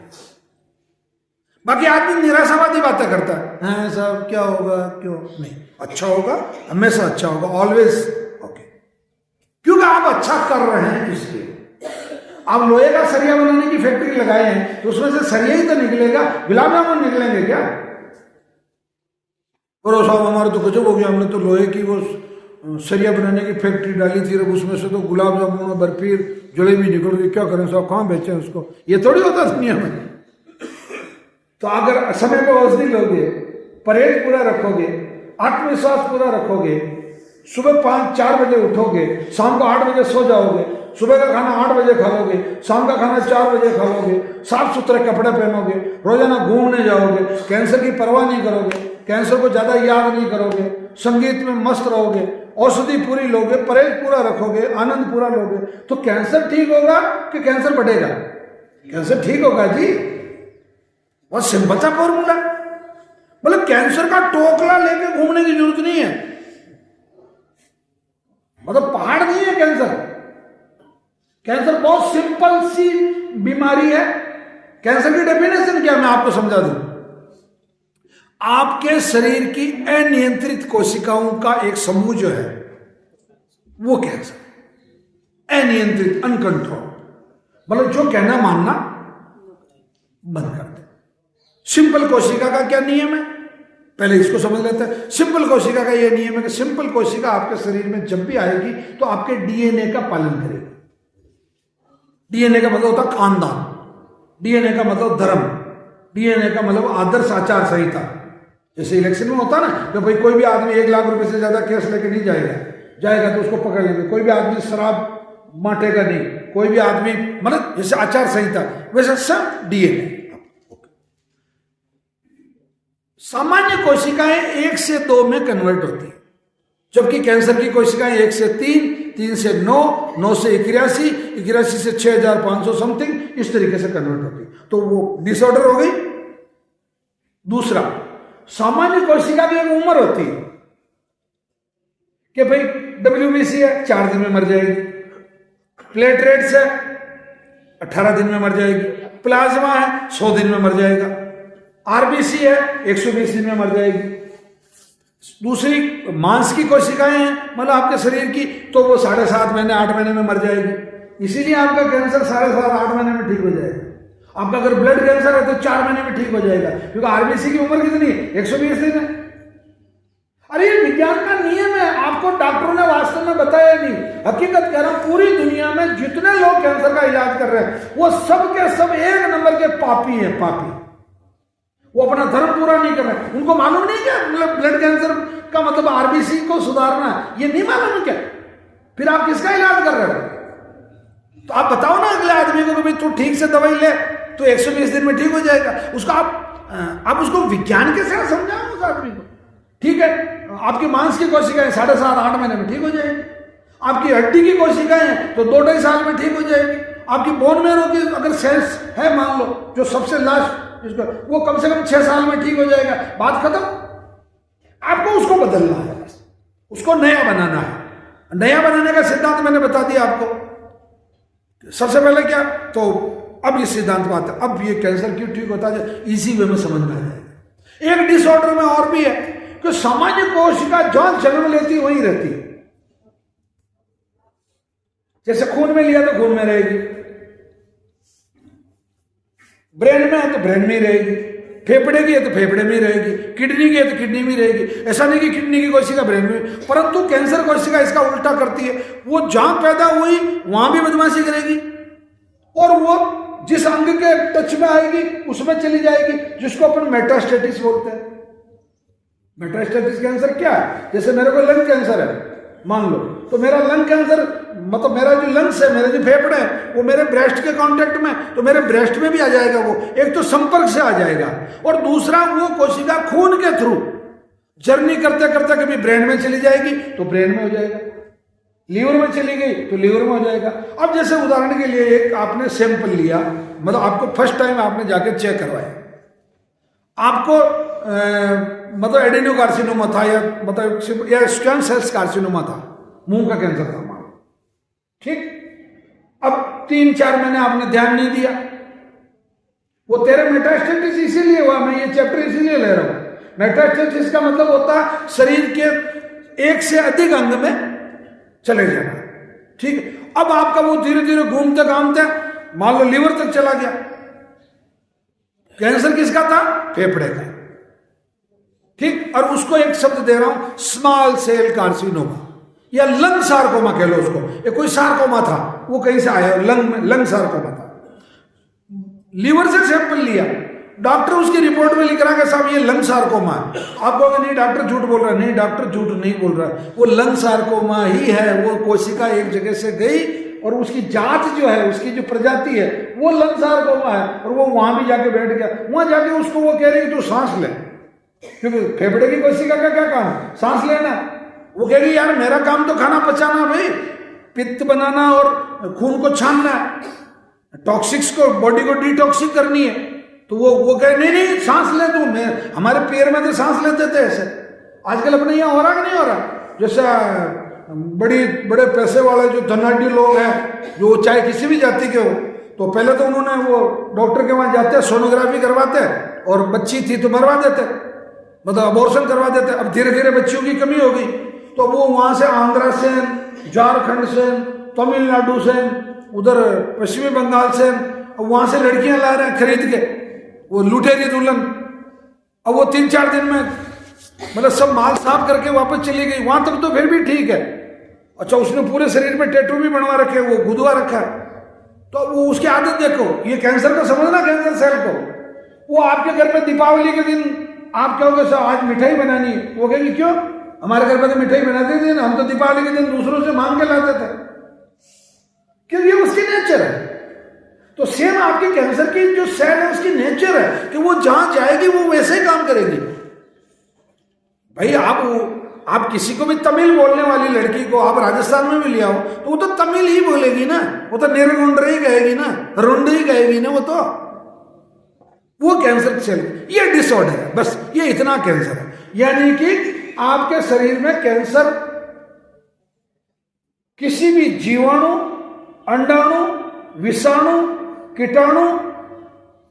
बाकी आदमी निराशावादी बातें करता है, हाँ साहब क्या होगा, क्यों नहीं, अच्छा होगा, हमेशा अच्छा होगा, ऑलवेज ओके। क्योंकि आप अच्छा कर रहे हैं इसलिए। आप लोहे का सरिया बनाने की फैक्ट्री लगाए हैं तो उसमें से सरिया ही तो निकलेगा, गुलाब जामुन निकलेंगे क्या? और साहब हमारा तो गजब हो गया, हमने तो लोहे की वो सरिया बनाने की फैक्ट्री डाली थी, उसमें से तो गुलाब जामुन, बर्फी, जलेबी निकल गई, क्या करें साहब, कहाँ बेचें उसको? ये थोड़ी होता दुनिया में। तो अगर समय पर औषधि लोगे, परहेज पूरा रखोगे, आत्मविश्वास पूरा रखोगे, सुबह 5-4 बजे उठोगे, शाम को 8 बजे सो जाओगे, सुबह का खाना 8 बजे खा लोगे, शाम का खाना 4 बजे खा लोगे, साफ सुथरे कपड़े पहनोगे, रोजाना घूमने जाओगे, कैंसर की परवाह नहीं करोगे, कैंसर को ज्यादा याद नहीं करोगे, संगीत में मस्त रहोगे, औषधि पूरी लोगे, परहेज पूरा रखोगे, आनंद पूरा लोगे, तो कैंसर ठीक होगा कि कैंसर बढ़ेगा? कैंसर ठीक होगा जी। बहुत सिंपल सा फॉर्मूला। मतलब कैंसर का टोकला लेके घूमने की जरूरत नहीं है, मतलब पहाड़ नहीं है कैंसर। कैंसर बहुत सिंपल सी बीमारी है। कैंसर की डेफिनेशन क्या, मैं आपको समझा दूं। आपके शरीर की अनियंत्रित कोशिकाओं का एक समूह जो है वो कैंसर। अनियंत्रित, अनकंट्रोल, मतलब जो कहना मानना बंद कर दे। सिंपल कोशिका का क्या नियम है, पहले इसको समझ लेते हैं। सिंपल कोशिका का यह नियम है कि सिंपल कोशिका आपके शरीर में जब भी आएगी तो आपके डीएनए का पालन करेगी। डीएनए का मतलब होता खानदान, डीएनए का मतलब धर्म, डीएनए का मतलब आदर्श आचार संहिता। जैसे इलेक्शन में होता ना कि भाई कोई भी आदमी 1 लाख रुपए से ज्यादा केस लेके नहीं जाएगा तो उसको पकड़ लेंगे, कोई भी आदमी शराब बांटेगा नहीं, कोई भी आदमी, मतलब जैसे आचार संहिता, वैसे सब डीएनए। सामान्य कोशिकाएं 1 से 2 में कन्वर्ट होती है, जबकि कैंसर की कोशिकाएं 1 से 3, 3 से 9, 9 से 81, 81 से 6500 समथिंग, इस तरीके से कन्वर्ट होती है। तो वो डिसऑर्डर हो गई। दूसरा, सामान्य कोशिका की एक उम्र होती है कि भाई WBC है 4 दिन में मर जाएगी, प्लेटलेट्स है 18 दिन में मर जाएगी, प्लाज्मा है 100 दिन में मर जाएगा, RBC है 120 दिन में मर जाएगी। दूसरी मांस की कोशिकाएं हैं मतलब आपके शरीर की, तो वो 7.5 महीने 8 महीने में मर जाएगी। इसीलिए आपका कैंसर 7.5-8 महीने में ठीक हो जाएगा। आपका अगर ब्लड कैंसर है तो 4 महीने में ठीक हो जाएगा, क्योंकि RBC की उम्र कितनी है, 120 दिन है। अरे ये विज्ञान का नियम है, आपको डॉक्टरों ने वास्तव में बताया नहीं। हकीकत कह रहा हूं, पूरी दुनिया में जितने लोग कैंसर का इलाज कर रहे हैं वो सब के सब 1 नंबर के पापी हैं, पापी। वो अपना धर्म पूरा नहीं कर रहे। उनको मालूम नहीं क्या मतलब ब्लड कैंसर का मतलब RBC को सुधारना, ये नहीं मालूम क्या? फिर आप किसका इलाज कर रहे हो? तो आप बताओ ना अगले आदमी को कि भाई तू ठीक से दवाई ले तो 120 दिन में ठीक हो जाएगा। उसका आप उसको विज्ञान के साथ समझाओ उस आदमी को। ठीक है, आपकी मांस की कोशिकाएं 7.5-8 महीने में ठीक हो जाएगी, आपकी हड्डी की कोशिकाएं हैं तो 2-2.5 साल में ठीक हो जाएगी, आपकी बोन मैरो की अगर सेल्स है मान लो जो सबसे लास्ट इसको, वो कम से कम 6 साल में ठीक हो जाएगा, बात खत्म। आपको उसको बदलना है, उसको नया बनाना है। नया बनाने का सिद्धांत मैंने बता दिया आपको। सबसे पहले क्या, तो अब ये सिद्धांत बात है, अब ये कैंसर क्यों ठीक होता है इसी वे में समझ में आ जाएगा। एक डिसऑर्डर में और भी है कि सामान्य कोशिका जहां जन्म लेती वहीं रहती है। जैसे खून में लिया तो खून में रहेगी, ब्रेन में है तो ब्रेन में ही रहेगी, फेफड़े की है तो फेफड़े में ही रहेगी, किडनी की है तो किडनी में रहेगी। ऐसा नहीं कि किडनी की कोशिका ब्रेन में, परंतु कैंसर कोशिका इसका उल्टा करती है। वो जहां पैदा हुई वहां भी बदमाशी करेगी और वो जिस अंग के टच में आएगी उसमें चली जाएगी, जिसको अपन मेटास्टेटिस बोलते हैं। मेटास्टेटिस कैंसर क्या है? जैसे मेरे को लंग कैंसर है मान लो, तो मेरा लंग कैंसर मतलब मेरा जो लंग्स है, मेरे जो फेफड़े हैं वो मेरे ब्रेस्ट के कांटेक्ट में, तो मेरे ब्रेस्ट में भी आ जाएगा। वो एक तो संपर्क से आ जाएगा और दूसरा वो कोशिका खून के थ्रू जर्नी करते करते कभी ब्रेन में चली जाएगी तो ब्रेन में हो जाएगा, लीवर में चली गई तो लीवर में हो जाएगा। अब जैसे उदाहरण के लिए एक आपने सैंपल लिया, मतलब आपको फर्स्ट टाइम आपने जाके चेक करवाया, आपको मतलब एडेनोकार्सिनोमा था या मतलब या स्क्वैमस सेल्स कार्सिनोमा था, मुंह का कैंसर था मान, ठीक। अब 3-4 महीने आपने ध्यान नहीं दिया, वो तेरे मेटास्टेसिस इसीलिए हुआ, मैं ये चैप्टर इसीलिए ले रहा हूं। मेटास्टेसिस का मतलब होता है शरीर के एक से अधिक अंग में चले जाना, ठीक है। अब आपका वो धीरे धीरे घूमते घामते मान लो लीवर तक चला गया। कैंसर किसका था? फेफड़े का, ठीक। और उसको एक शब्द दे रहा हूं, स्मॉल सेल कार्सिनोमा या लंग सार्कोमा कह लो उसको। ये कोई सार्कोमा था, वो कहीं से आया, लंग में लंग सार्कोमा था। लीवर से सैंपल लिया, डॉक्टर उसकी रिपोर्ट में लिख रहा है साहब ये लंग सार्कोमा है। आप कहोगे नहीं डॉक्टर झूठ बोल रहा है। नहीं, डॉक्टर झूठ नहीं बोल रहा है, वो लंग सार्कोमा ही है। वो कोशिका एक जगह से गई और उसकी जात जो है, उसकी जो प्रजाति है वो लंग सार्कोमा है, और वो वहां भी जाके बैठ गया। वहां जाके उसको वो कह रही है तू सांस ले, क्योंकि फेफड़े की कोशिका का क्या काम है? सांस लेना। वो कह रही यार मेरा काम तो खाना पचाना भाई, पित्त बनाना और खून को छानना, टॉक्सिक्स को बॉडी को डिटॉक्सिक करनी है। तो वो कहे नहीं नहीं सांस ले तू। मैं हमारे पैर में तो सांस लेते थे ऐसे, आजकल अपने यहाँ हो रहा कि नहीं हो रहा? जैसे बड़े पैसे वाले जो धनाढ़ी लोग हैं, जो चाहे किसी भी जाति के हो, तो पहले तो उन्होंने वो डॉक्टर के वहां जाते, सोनोग्राफी करवाते, और बच्ची थी तो मरवा देते, मतलब अबॉर्शन करवा देते। अब धीरे धीरे बच्चियों की कमी हो गई, तो वो वहां से आंध्रा से, झारखंड से, तमिलनाडु से, उधर पश्चिमी बंगाल से, वहां से लड़कियां ला रहे हैं खरीद के, वो लुटेरी दुल्हन। अब वो 3-4 दिन में मतलब सब माल साफ करके वापस चली गई। वहां तक तो फिर भी ठीक है। अच्छा, उसने पूरे शरीर में टैटू भी बनवा रखे, वो गुदवा रखा है। तो वो उसकी आदत देखो, ये कैंसर को समझना, कैंसर सेल को। वो आपके घर पे दीपावली के दिन आप कहोगे सर आज मिठाई बनानी है, वो कहेगी क्यों? हमारे घर पे तो मिठाई बनाते थे ना, हम तो दीपावली के दिन दूसरों से मांग के लाते थे, क्योंकि ये उसकी नेचर है। तो सेम आपके कैंसर की जो सेल है उसकी नेचर है कि वो जहां जाएगी वो वैसे ही काम करेगी। भाई आप किसी को भी तमिल बोलने वाली लड़की को आप राजस्थान में भी ले आओ तो वो तो तमिल ही बोलेगी ना, वो तो नेरगुंडर ही कहेगी ना, रुंड ही कहेगी ना। वो कैंसर सेल, ये डिसऑर्डर है, बस ये इतना कैंसर है। यानी कि आपके शरीर में कैंसर किसी भी जीवाणु, अंडाणु, विषाणु, कीटाणु,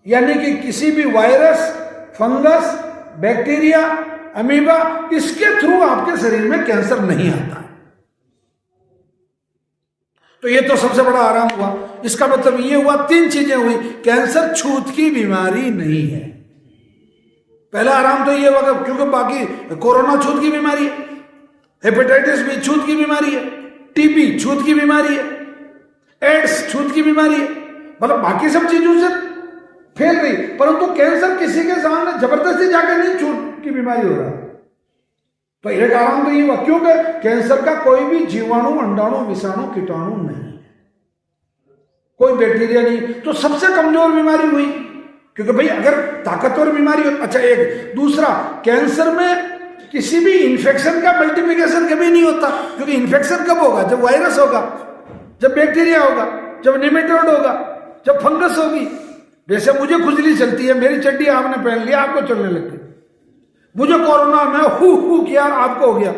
यानी कि किसी भी वायरस, फंगस, बैक्टीरिया, अमीबा, इसके थ्रू आपके शरीर में कैंसर नहीं आता। तो ये तो सबसे बड़ा आराम हुआ। इसका मतलब ये हुआ 3 चीजें हुई। कैंसर छूत की बीमारी नहीं है, पहला आराम तो ये हुआ, क्योंकि बाकी कोरोना छूत की बीमारी है, हेपेटाइटिस बी छूत की बीमारी है, टीबी छूत की बीमारी है, एड्स छूत की बीमारी है, मतलब बाकी सब चीजों से फैल रही, परंतु कैंसर किसी के सामने जबरदस्ती जाकर नहीं छूत की बीमारी हो रहा। तो एक आराम तो ये हुआ, क्योंकि कैंसर का कोई भी जीवाणु, अंडाणु, विषाणु, कीटाणु नहीं, कोई बैक्टीरिया नहीं। तो सबसे कमजोर बीमारी हुई, क्योंकि भाई अगर ताकतवर बीमारी हो। अच्छा, एक दूसरा, कैंसर में किसी भी इंफेक्शन का मल्टीप्लिकेशन कभी नहीं होता, क्योंकि इंफेक्शन कब होगा? जब वायरस होगा, जब बैक्टीरिया होगा, जब निमेटोड होगा, जब फंगस होगी। जैसे मुझे खुजली चलती है, मेरी चड्डी आपने पहन लिया, आपको चलने लग गई। मुझे कोरोना में हु किया, आपको हो गया।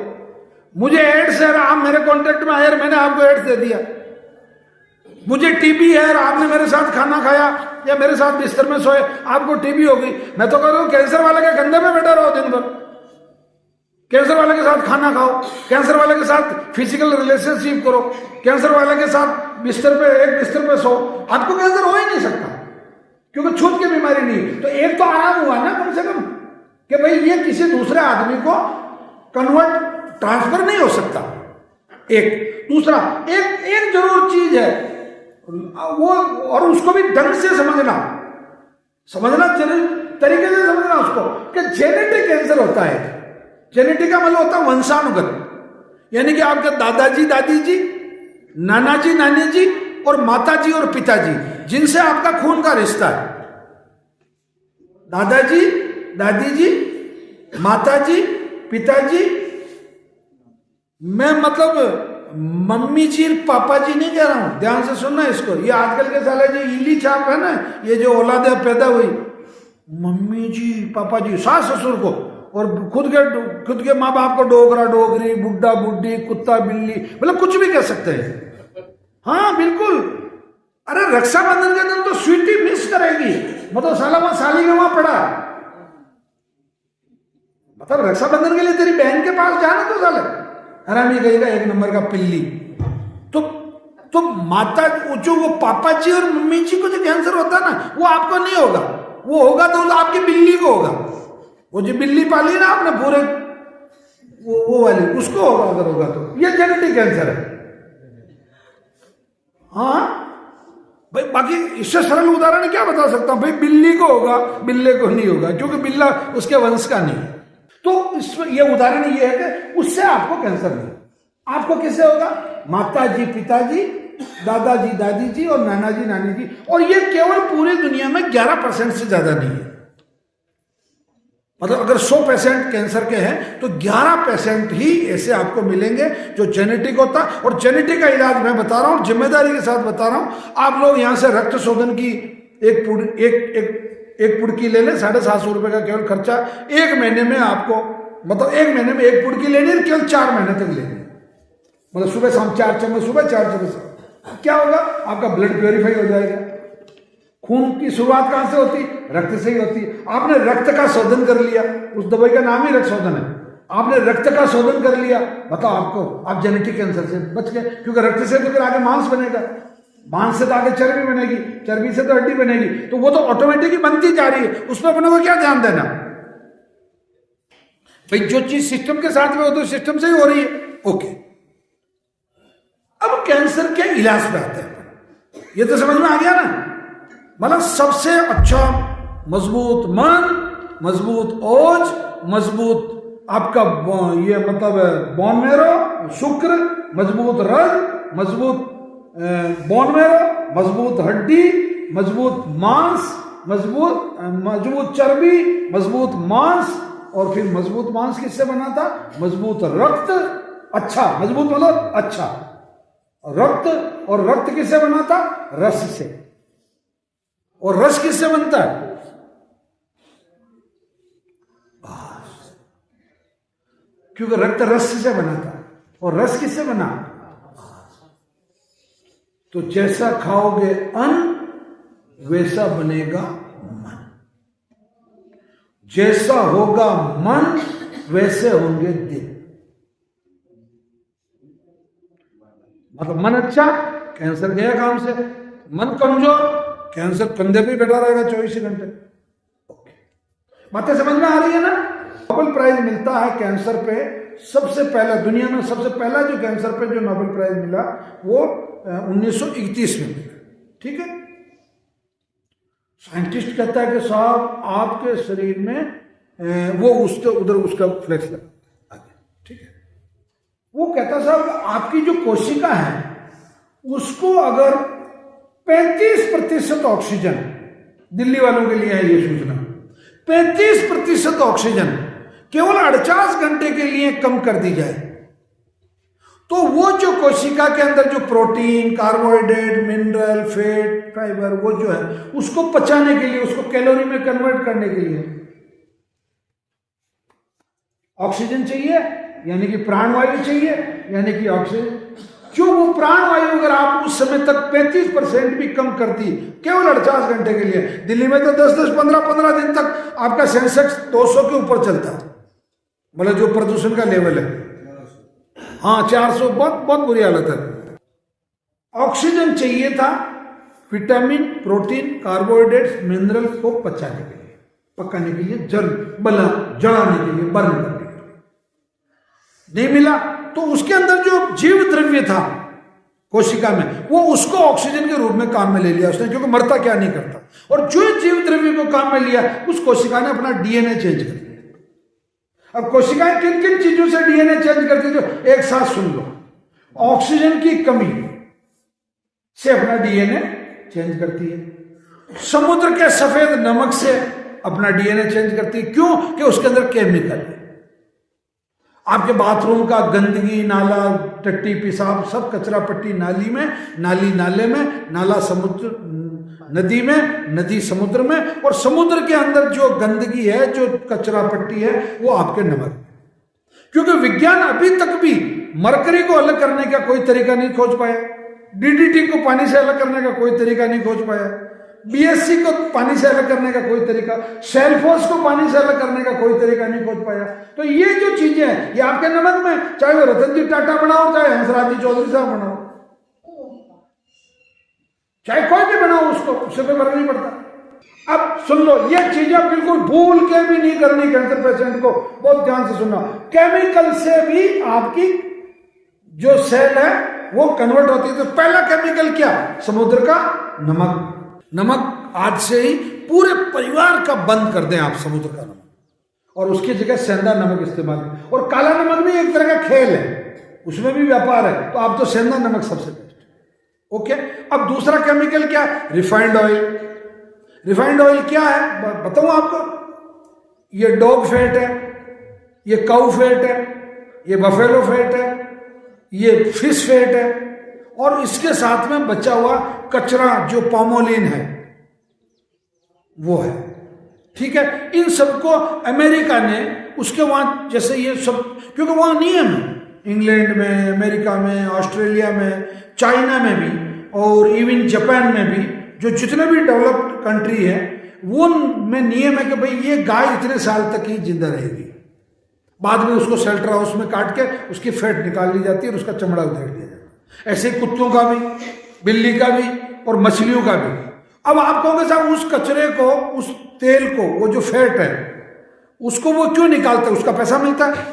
मुझे एड्स है, आप मेरे कांटेक्ट में आए, मैंने आपको एड्स दे दिया। मुझे टीबी है, आपने मेरे साथ खाना खाया या मेरे साथ बिस्तर में सोए, आपको टीबी हो गई। मैं तो कह रहा हूं कैंसर वाले के कंधे पे बैठा रहो दिन भर, कैंसर वाले के साथ खाना खाओ, कैंसर वाले के साथ फिजिकल रिलेशनशिप करो, कैंसर वाले के साथ बिस्तर पे सो, आपको कैंसर हो ही नहीं सकता, क्योंकि छूत की बीमारी नहीं। तो एक तो आराम हुआ ना कम से कम, कि भाई ये किसी दूसरे आदमी को ट्रांसफर नहीं हो सकता। एक दूसरा, एक जरूर चीज है वो, और उसको भी ढंग से समझना तरीके से समझना उसको, कि जेनेटिक कैंसर होता है। जेनेटिक का मतलब होता है वंशानुगत, यानी कि आपके दादाजी, दादी जी, नाना जी, नानी जी और माता जी और पिताजी, जिनसे आपका खून का रिश्ता है। दादाजी, दादी जी, माताजी, पिताजी, मैं मतलब मम्मी जी, पापा जी नहीं कह रहा हूं, ध्यान से सुनना इसको। ये आजकल के साले जो इली छाप है ना, ये जो औलादे पैदा हुई, मम्मी जी, पापा जी, सास ससुर को, और खुद के माँ बाप को डोगरा डोगरी, बुड्ढा बुड्ढी, कुत्ता बिल्ली, मतलब कुछ भी कह सकते हैं। हाँ बिल्कुल। अरे रक्षाबंधन के दिन तो स्वीटी मिस करेगी, मतलब साला वहां साली में वहां पड़ा है, मतलब रक्षाबंधन के लिए तेरी बहन के पास जाना तो साले हरामी कहेगा, एक नंबर का पिल्ली। तो माता जो वो पापा जी और मम्मी जी को जो कैंसर होता है ना, वो आपको नहीं होगा, वो होगा तो आपकी बिल्ली को होगा। वो जो बिल्ली पाली ना आपने पूरे वो वाली, उसको होगा अगर होगा तो। ये जेनेटिक कैंसर है। हाँ भाई, बाकी इससे सरल उदाहरण क्या बता सकता हूं भाई, बिल्ली को होगा, बिल्ले को नहीं होगा, क्योंकि बिल्ला उसके वंश का नहीं है। तो इसमें ये उदाहरण ये है कि उससे आपको कैंसर नहीं, आपको किससे होगा? माता जी, पिताजी, दादाजी, दादी जी और नाना जी, नानी जी। और ये केवल पूरी दुनिया में 11% से ज्यादा नहीं है। मतलब अगर 100% कैंसर के हैं तो 11% ही ऐसे आपको मिलेंगे जो जेनेटिक होता। और जेनेटिक का इलाज मैं बता रहा हूं, जिम्मेदारी के साथ बता रहा हूं। आप लोग यहां से रक्त शोधन की एक पुड़की ले लें, 750 रुपए का केवल खर्चा। एक महीने में आपको, मतलब एक महीने में एक पुड़की लेनी है, केवल 4 महीने तक लेनी है। मतलब सुबह शाम 4 चम्मच सुबह, 4 चम्मच शाम। क्या होगा? आपका ब्लड प्योरीफाई हो जाएगा। खून की शुरुआत कहां से होती? रक्त से ही होती है। आपने रक्त का शोधन कर लिया, उस दवाई का नाम ही रक्त शोधन है। आपने रक्त का शोधन कर लिया, बताओ आपको, आप जेनेटिक कैंसर से बच गए। क्योंकि रक्त से तो फिर आगे मांस बनेगा, मांस से तो आगे चर्बी बनेगी, चर्बी से तो हड्डी बनेगी, तो वो तो ऑटोमेटिकली बनती जा रही है। उस पर अपने को क्या ध्यान देना भाई? जो चीज सिस्टम के साथ में हो तो सिस्टम से ही हो रही है। ओके, अब कैंसर के इलाज पे आते हैं। ये तो समझ में आ गया ना? मतलब सबसे अच्छा मजबूत मन, मजबूत ओज, मजबूत आपका ये मतलब बोन मेरो, शुक्र, मजबूत रग, मजबूत बोन मेरो, मजबूत हड्डी, मजबूत मांस, मजबूत चर्बी, मजबूत मांस। और फिर मजबूत मांस किससे बना था? मजबूत रक्त। अच्छा, मजबूत मतलब अच्छा रक्त। और रक्त किससे बना था? रस से। और रस किससे बनता है? क्योंकि रक्त रस से बना था। और रस किससे बना? तो जैसा खाओगे अन्न वैसा बनेगा मन, जैसा होगा मन वैसे होंगे दिन। मतलब मन अच्छा, कैंसर गया काम से। मन कमजोर, कैंसर कंधे पे बैठा रहेगा 24 घंटे। बातें समझ में आ रही है ना? नोबेल प्राइज मिलता है कैंसर पे सबसे पहला, दुनिया में सबसे पहला जो कैंसर पे जो नोबेल प्राइज मिला वो 1931 में मिला। ठीक है, साइंटिस्ट कहता है कि साहब आपके शरीर में वो उसके उधर उसका फ्लैक्स लगा। ठीक है, वो कहता साहब आपकी जो कोशिका है उसको अगर 35% ऑक्सीजन, दिल्ली वालों के लिए है ये सूचना, 35% ऑक्सीजन केवल 48 घंटे के लिए कम कर दी जाए तो वो जो कोशिका के अंदर जो protein, carbohydrate, mineral, fat, fibre वो जो है उसको पचाने के लिए, उसको कैलोरी में कन्वर्ट करने के लिए ऑक्सीजन चाहिए, यानी कि प्राणवायु चाहिए, यानी कि ऑक्सीजन। जो वो प्राणवायु अगर आप उस समय तक 35% भी कम करती केवल 48 घंटे के लिए, दिल्ली में तो 10-10, 15-15 दिन तक आपका सेंसेक्स 200 के ऊपर चलता, मतलब जो प्रदूषण का लेवल है। हाँ 400, बहुत बुरी हालत है। ऑक्सीजन चाहिए था विटामिन, प्रोटीन, कार्बोहाइड्रेट्स, मिनरल को पचाने के लिए, पकाने के लिए, जलाने के लिए, बर्न करने के लिए। नहीं मिला तो उसके अंदर जो जीव द्रव्य था कोशिका में वो उसको ऑक्सीजन के रूप में काम में ले लिया उसने, क्योंकि मरता क्या नहीं करता। और जो जीव द्रव्य को काम में लिया उस कोशिका ने अपना डीएनए चेंज कर दिया। अब कोशिकाएं किन किन चीजों से डीएनए चेंज करती है, जो एक साथ सुन लो। ऑक्सीजन की कमी से अपना डीएनए चेंज करती है, समुद्र के सफेद नमक से अपना डीएनए चेंज करती है। क्यों? कि उसके अंदर केमिकल है। आपके बाथरूम का गंदगी, नाला, टट्टी, पेशाब, सब कचरा पट्टी नाली में, नाली नाले में, नाला समुद्र, नदी में, नदी समुद्र में, और समुद्र के अंदर जो गंदगी है, जो कचरा पट्टी है, वो आपके नमक। क्योंकि विज्ञान अभी तक भी मरकरी को अलग करने का कोई तरीका नहीं खोज पाया, डीडीटी को पानी से अलग करने का कोई तरीका नहीं खोज पाया, बीएससी को पानी से अलग करने का कोई तरीका, सेल्फोर्स को पानी से अलग करने का कोई तरीका नहीं खोज पाया। तो ये जो चीजें हैं ये आपके नमक में, चाहे वो रतन जी टाटा बनाओ, चाहे हंसराज जी चौधरी साहब बनाओ, चाहे कोई भी बनाओ, उससे कोई फर्क नहीं पड़ता। अब सुन लो, ये चीजें बिल्कुल भूल के भी नहीं करनी कैंसर पेशेंट को, बहुत ध्यान से सुनना। केमिकल से भी आपकी जो सेल है वो कन्वर्ट होती है। तो पहला केमिकल क्या? समुद्र का नमक। नमक आज से ही पूरे परिवार का बंद कर दें आप, समुद्र का नमक, और उसकी जगह सेंधा नमक इस्तेमाल करें। और काला नमक भी एक तरह का खेल है, उसमें भी व्यापार है, तो आप तो सेंधा नमक सबसे बेस्ट। ओके, अब दूसरा केमिकल क्या? Refined oil. रिफाइंड ऑयल क्या है बताऊं आपको? ये डॉग फैट है, ये काऊ फैट है, ये बफेलो फैट है, ये फिश फैट है, और इसके साथ में बचा हुआ कचरा जो पामोलिन है वो है। ठीक है, इन सबको अमेरिका ने उसके वहां, जैसे ये सब, क्योंकि वहां नियम है, इंग्लैंड में, अमेरिका में, ऑस्ट्रेलिया में, चाइना में भी, और इवन जापान में भी, जो जितने भी डेवलप्ड कंट्री है वो में नियम है कि भाई ये गाय इतने साल तक ही जिंदा रहेगी, बाद में उसको शेल्टर हाउस में काट के उसकी फैट निकाल ली जाती है और उसका चमड़ा उधेड़ दिया जाता है। ऐसे कुत्तों का भी, बिल्ली का भी, और मछलियों का भी। अब आप कहोगे साहब उस कचरे को, उस तेल को, वो जो फैट है उसको वो क्यों निकालते हैं? उसका पैसा मिलता है,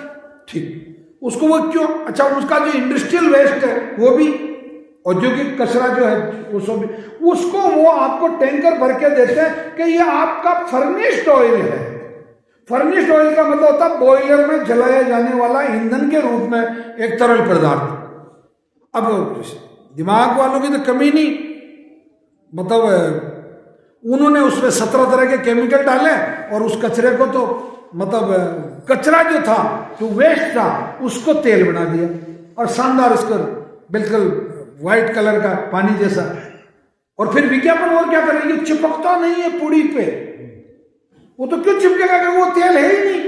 ठीक, उसको वो क्यों? अच्छा, उसका जो इंडस्ट्रियल वेस्ट है वो भी, औद्योगिक कचरा जो है उसको भी, उसको वो आपको टैंकर भर के देते हैं कि ये आपका फर्निश्ड ऑयल है। फर्निश्ड ऑयल का मतलब होता है बॉयलर में जलाया जाने वाला ईंधन के रूप में एक तरल पदार्थ। अब दिमाग वालों की तो कमी नहीं, मतलब उन्होंने उसमें 17 तरह के केमिकल डाले और उस कचरे को तो, मतलब कचरा जो था, जो वेस्ट था, उसको तेल बना दिया और शानदार उसको बिल्कुल व्हाइट कलर का पानी जैसा। और फिर विज्ञापन और क्या करेंगे? चिपकता नहीं है पुड़ी पे, वो तो क्यों चिपकेगा कि वो तेल है ही नहीं।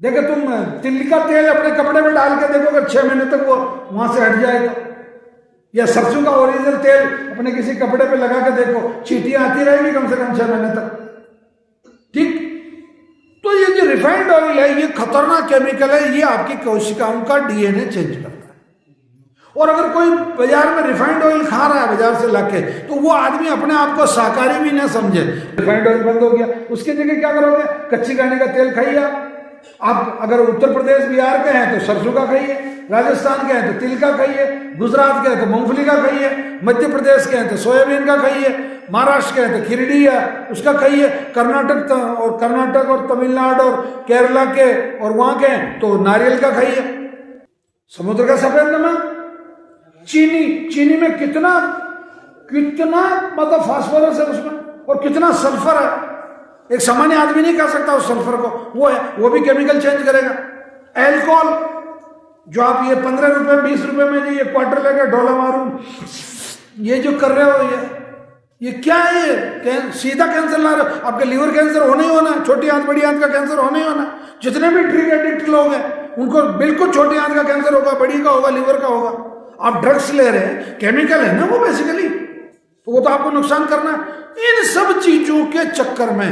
देखो तुम तिल का तेल अपने कपड़े में डाल के देखो, अगर 6 महीने तक वो वहां से हट जाएगा, या सरसों का ओरिजिनल तेल अपने किसी कपड़े पे लगा के देखो, चींटियां आती रहेगी कम से कम 6 महीने तक। ठीक, तो ये जो रिफाइंड ऑयल है ये खतरनाक केमिकल है, ये आपकी कोशिकाओं का डीएनए चेंज करता है। और अगर कोई बाजार में रिफाइंड ऑयल खा रहा है बाजार से लाके, तो वो आदमी अपने आप को शाकाहारी भी ना समझे। रिफाइंड ऑयल बंद हो गया, उसके जगह क्या करोगे? कच्ची घानी का तेल खाइए आप। अगर उत्तर प्रदेश बिहार के हैं तो सरसों का खाइए, राजस्थान के हैं तो तिल का खाइए, गुजरात के हैं तो मूंगफली का खाइए, मध्य प्रदेश के हैं तो सोयाबीन का खाइए, महाराष्ट्र के हैं तो खिरडी है उसका खाइए, कर्नाटक और तमिलनाडु और केरला के और वहां के हैं तो नारियल का खाइए। समुद्र का सफेद नमक, चीनी में कितना मतलब फास्फोरस है उसमें, और कितना सल्फर है, एक सामान्य आदमी नहीं खा सकता उस सल्फर को, वो है, वो भी केमिकल चेंज करेगा। अल्कोहल जो आप ये 15 रुपए 20 रुपए में ये क्वार्टर लेकर ढोला मारू ये जो कर रहे हो, ये क्या है? ये सीधा कैंसर ला रहे हो। आपके लीवर कैंसर होना ही होना, छोटी आंत बड़ी आंत का कैंसर होना ही होना। जितने भी ड्रग एडिक्ट लोग हैं उनको बिल्कुल छोटी आंत का कैंसर होगा, बड़ी का होगा, लीवर का होगा। आप ड्रग्स ले रहे हैं, केमिकल है ना वो बेसिकली, तो वो तो आपको नुकसान करना है। इन सब चीजों के चक्कर में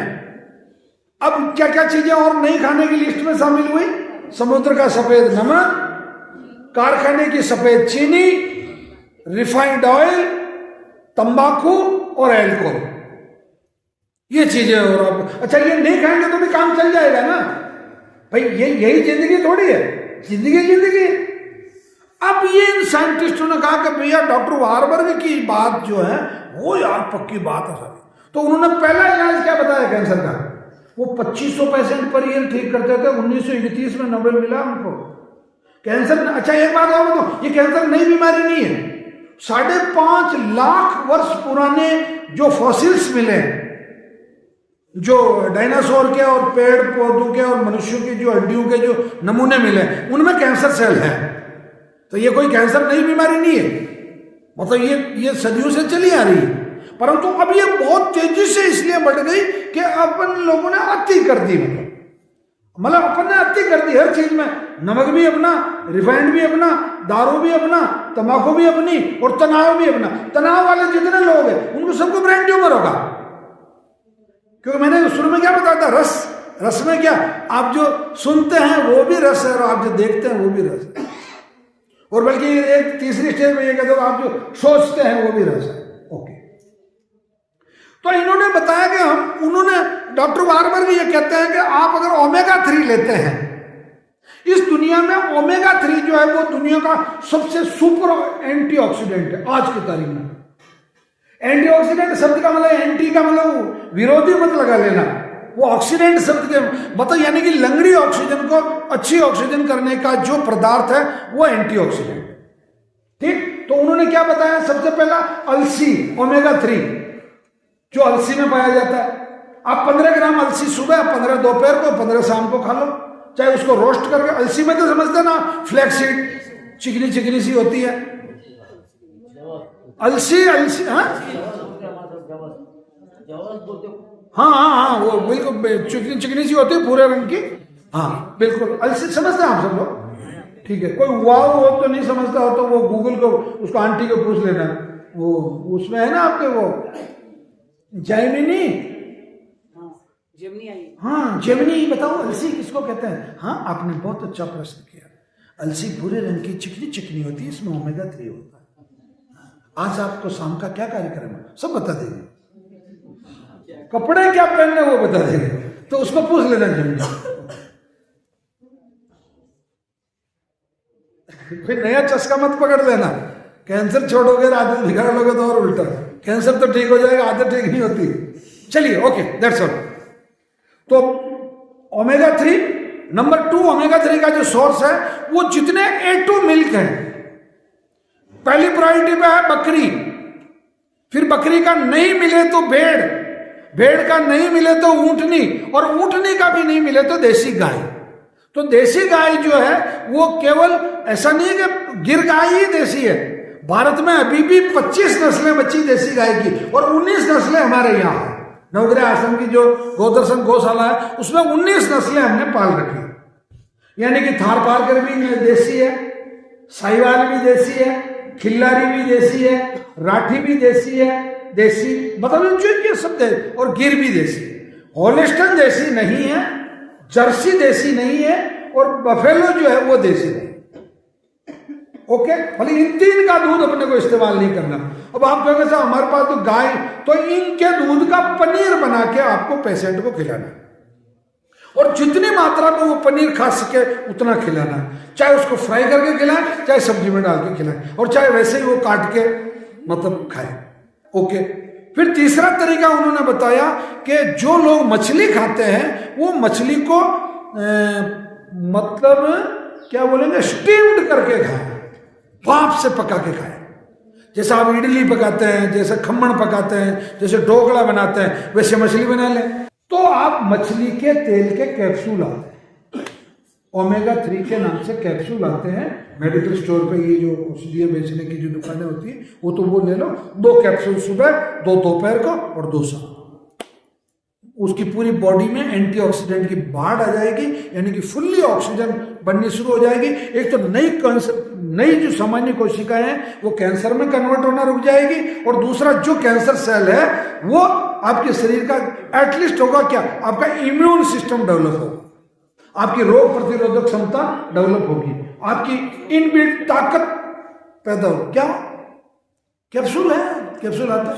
अब क्या क्या चीजें और नहीं खाने की लिस्ट में शामिल हुई? समुद्र का सफेद नमक, कारखाने की सफेद चीनी, रिफाइंड ऑयल, तंबाकू और अल्कोहल, ये चीजें। और अब अच्छा ये नहीं खाएंगे तो भी काम चल जाएगा ना भाई, यही जिंदगी थोड़ी है, जिंदगी है। अब ये इन साइंटिस्टों ने कहा कि भैया डॉक्टर वारबर्ग की बात जो है वो यार पक्की बात है सारी। तो उन्होंने पहला इलाज क्या बताया कैंसर का? वो 2500 पेशेंट पर ईयर ठीक करते थे। 1931 में नोबेल मिला उनको कैंसर। अच्छा एक बात और बताओ, ये कैंसर नई बीमारी नहीं है। 5.5 लाख वर्ष पुराने जो फॉसिल्स मिले, जो डायनासोर के और पेड़ पौधों के और मनुष्यों की जो हड्डियों के जो नमूने मिले, उनमें कैंसर सेल है। तो ये कोई कैंसर नई बीमारी नहीं है, मतलब ये सदियों से चली आ रही है, परंतु अब ये बहुत तेजी से इसलिए बढ़ गई कि अपन लोगों ने अति कर दी। मतलब मतलब अपन ने अति कर दी हर चीज में, नमक भी अपना, रिफाइंड भी अपना, दारू भी अपना, तंबाकू भी अपनी और तनाव भी अपना। तनाव वाले जितने लोग हैं उनको सबको ब्रेन ट्यूमर होगा, क्योंकि मैंने शुरू में क्या बताया था, रस। रस में क्या, आप जो सुनते हैं वो भी रस है और आप जो देखते हैं वो भी रस है। और बल्कि एक तीसरी स्टेज में ये कहते हो आप जो सोचते हैं वो भी रस है। ओके, तो इन्होंने बताया कि उन्होंने डॉक्टर बार बार भी ये कहते हैं कि आप अगर ओमेगा 3 लेते हैं, इस दुनिया में ओमेगा 3 जो है वो दुनिया का सबसे सुपर एंटीऑक्सीडेंट है आज की तारीख में। एंटीऑक्सीडेंट शब्द का मतलब, एंटी का मतलब विरोधी मत लगा लेना, वो ऑक्सीडेंट शब्द के मतलब यानी कि लंगड़ी ऑक्सीजन को अच्छी ऑक्सीजन करने का जो पदार्थ है वो एंटीऑक्सीडेंट। ठीक, तो उन्होंने क्या बताया, सबसे पहला अलसी, ओमेगा 3 जो अलसी में पाया जाता है। आप 15 ग्राम अलसी सुबह, 15 दोपहर को, 15 शाम को खा लो, चाहे उसको रोस्ट करके। अलसी में तो समझते ना, फ्लैक्सीड चिकनी चिकनी सी होती है अलसी। अलसी हाँ, वो बिल्कुल चिकनी चिकनी सी होती है, भूरे रंग की। हाँ बिल्कुल, अलसी समझते हैं आप सब लोग, ठीक है। कोई वाव हो तो नहीं समझता हो तो वो गूगल को, उसको आंटी को पूछ लेना, वो उसमें है ना आपके वो जैमिनी, हाँ जेमिनी, बताओ अलसी किसको कहते हैं। हाँ आपने बहुत अच्छा प्रश्न किया। अलसी भूरे रंग की चिकनी चिकनी होती है, इसमें ओमेगा 3 होता है। आज आपको शाम का क्या कार्यक्रम है सब बता देंगे, कपड़े क्या पहनने वो बता देंगे, तो उसको पूछ लेना जेमिनी। कोई नया चस्का मत पकड़ लेना, कैंसर छोड़ोगे आदत बिगाड़ लोगे तो और उल्टा। कैंसर तो ठीक हो जाएगा, आदत ठीक नहीं होती। चलिए ओके, दैट्स ऑल। तो ओमेगा 3, नंबर 2 ओमेगा 3 का जो सोर्स है वो जितने A2 मिल्क है, पहली प्रायोरिटी पे है बकरी, फिर बकरी का नहीं मिले तो भेड़, भेड़ का नहीं मिले तो ऊंटनी, और ऊंटनी का भी नहीं मिले तो देसी गाय। तो देसी गाय जो है वो केवल ऐसा नहीं है कि गिर गाय ही देसी है, भारत में अभी भी 25 नस्लें बची देसी गाय की, और 19 नस्लें हमारे यहाँ है। नवग्रह आश्रम की जो गोदर्शन गौशाला है उसमें 19 नस्लें हमने पाल रखी, यानी कि थार पारकर भी देसी है, साहिवाल भी देसी है, खिल्लारी भी देसी है, राठी भी देसी है, देसी मतलब जो ये सब दे, और गिर भी देसी। हॉलिस्टन देसी नहीं है, जर्सी देसी नहीं है, और बफेलो जो है वो देसी नहीं। ओके, मतलब इन 3 का दूध अपने को इस्तेमाल नहीं करना। अब आप कहोगे साहब हमारे पास तो गाय, तो इनके दूध का पनीर बना के आपको पेशेंट को खिलाना, और जितनी मात्रा में वो पनीर खा सके उतना खिलाना, चाहे उसको फ्राई करके खिलाएं, चाहे सब्जी में डाल के खिलाएं, और चाहे वैसे ही वो काट के मतलब खाए। ओके, फिर तीसरा तरीका उन्होंने बताया कि जो लोग मछली खाते हैं वो मछली को मतलब क्या बोलेंगे, स्टीम्ड करके खाएं, भाप से पका के खाएं। जैसे आप इडली पकाते हैं, जैसे खम्मण पकाते हैं, जैसे ढोकला बनाते हैं, वैसे मछली बना लें। तो आप मछली के तेल के कैप्सूल आते हैं, ओमेगा 3 के नाम से कैप्सूल आते हैं मेडिकल स्टोर पे, ये जो औषधीय बेचने की जो दुकानें होती है वो, तो वो ले लो, 2 कैप्सूल सुबह, 2 दोपहर को और 2 शाम। उसकी पूरी बॉडी में एंटीऑक्सीडेंट की बाढ़ आ जाएगी, यानी कि फुल्ली ऑक्सीजन बननी शुरू हो जाएगी। एक तो नई जो सामान्य कोशिकाएं हैं वो कैंसर में कन्वर्ट होना रुक जाएगी, और दूसरा जो कैंसर सेल है वो आपके शरीर का एटलीस्ट होगा क्या, आपका इम्यून सिस्टम डेवलप होगा, आपकी रोग प्रतिरोधक क्षमता डेवलप होगी, आपकी इनबिल्ट ताकत पैदा होगी। क्या कैप्सूल है, कैप्सूल आता है,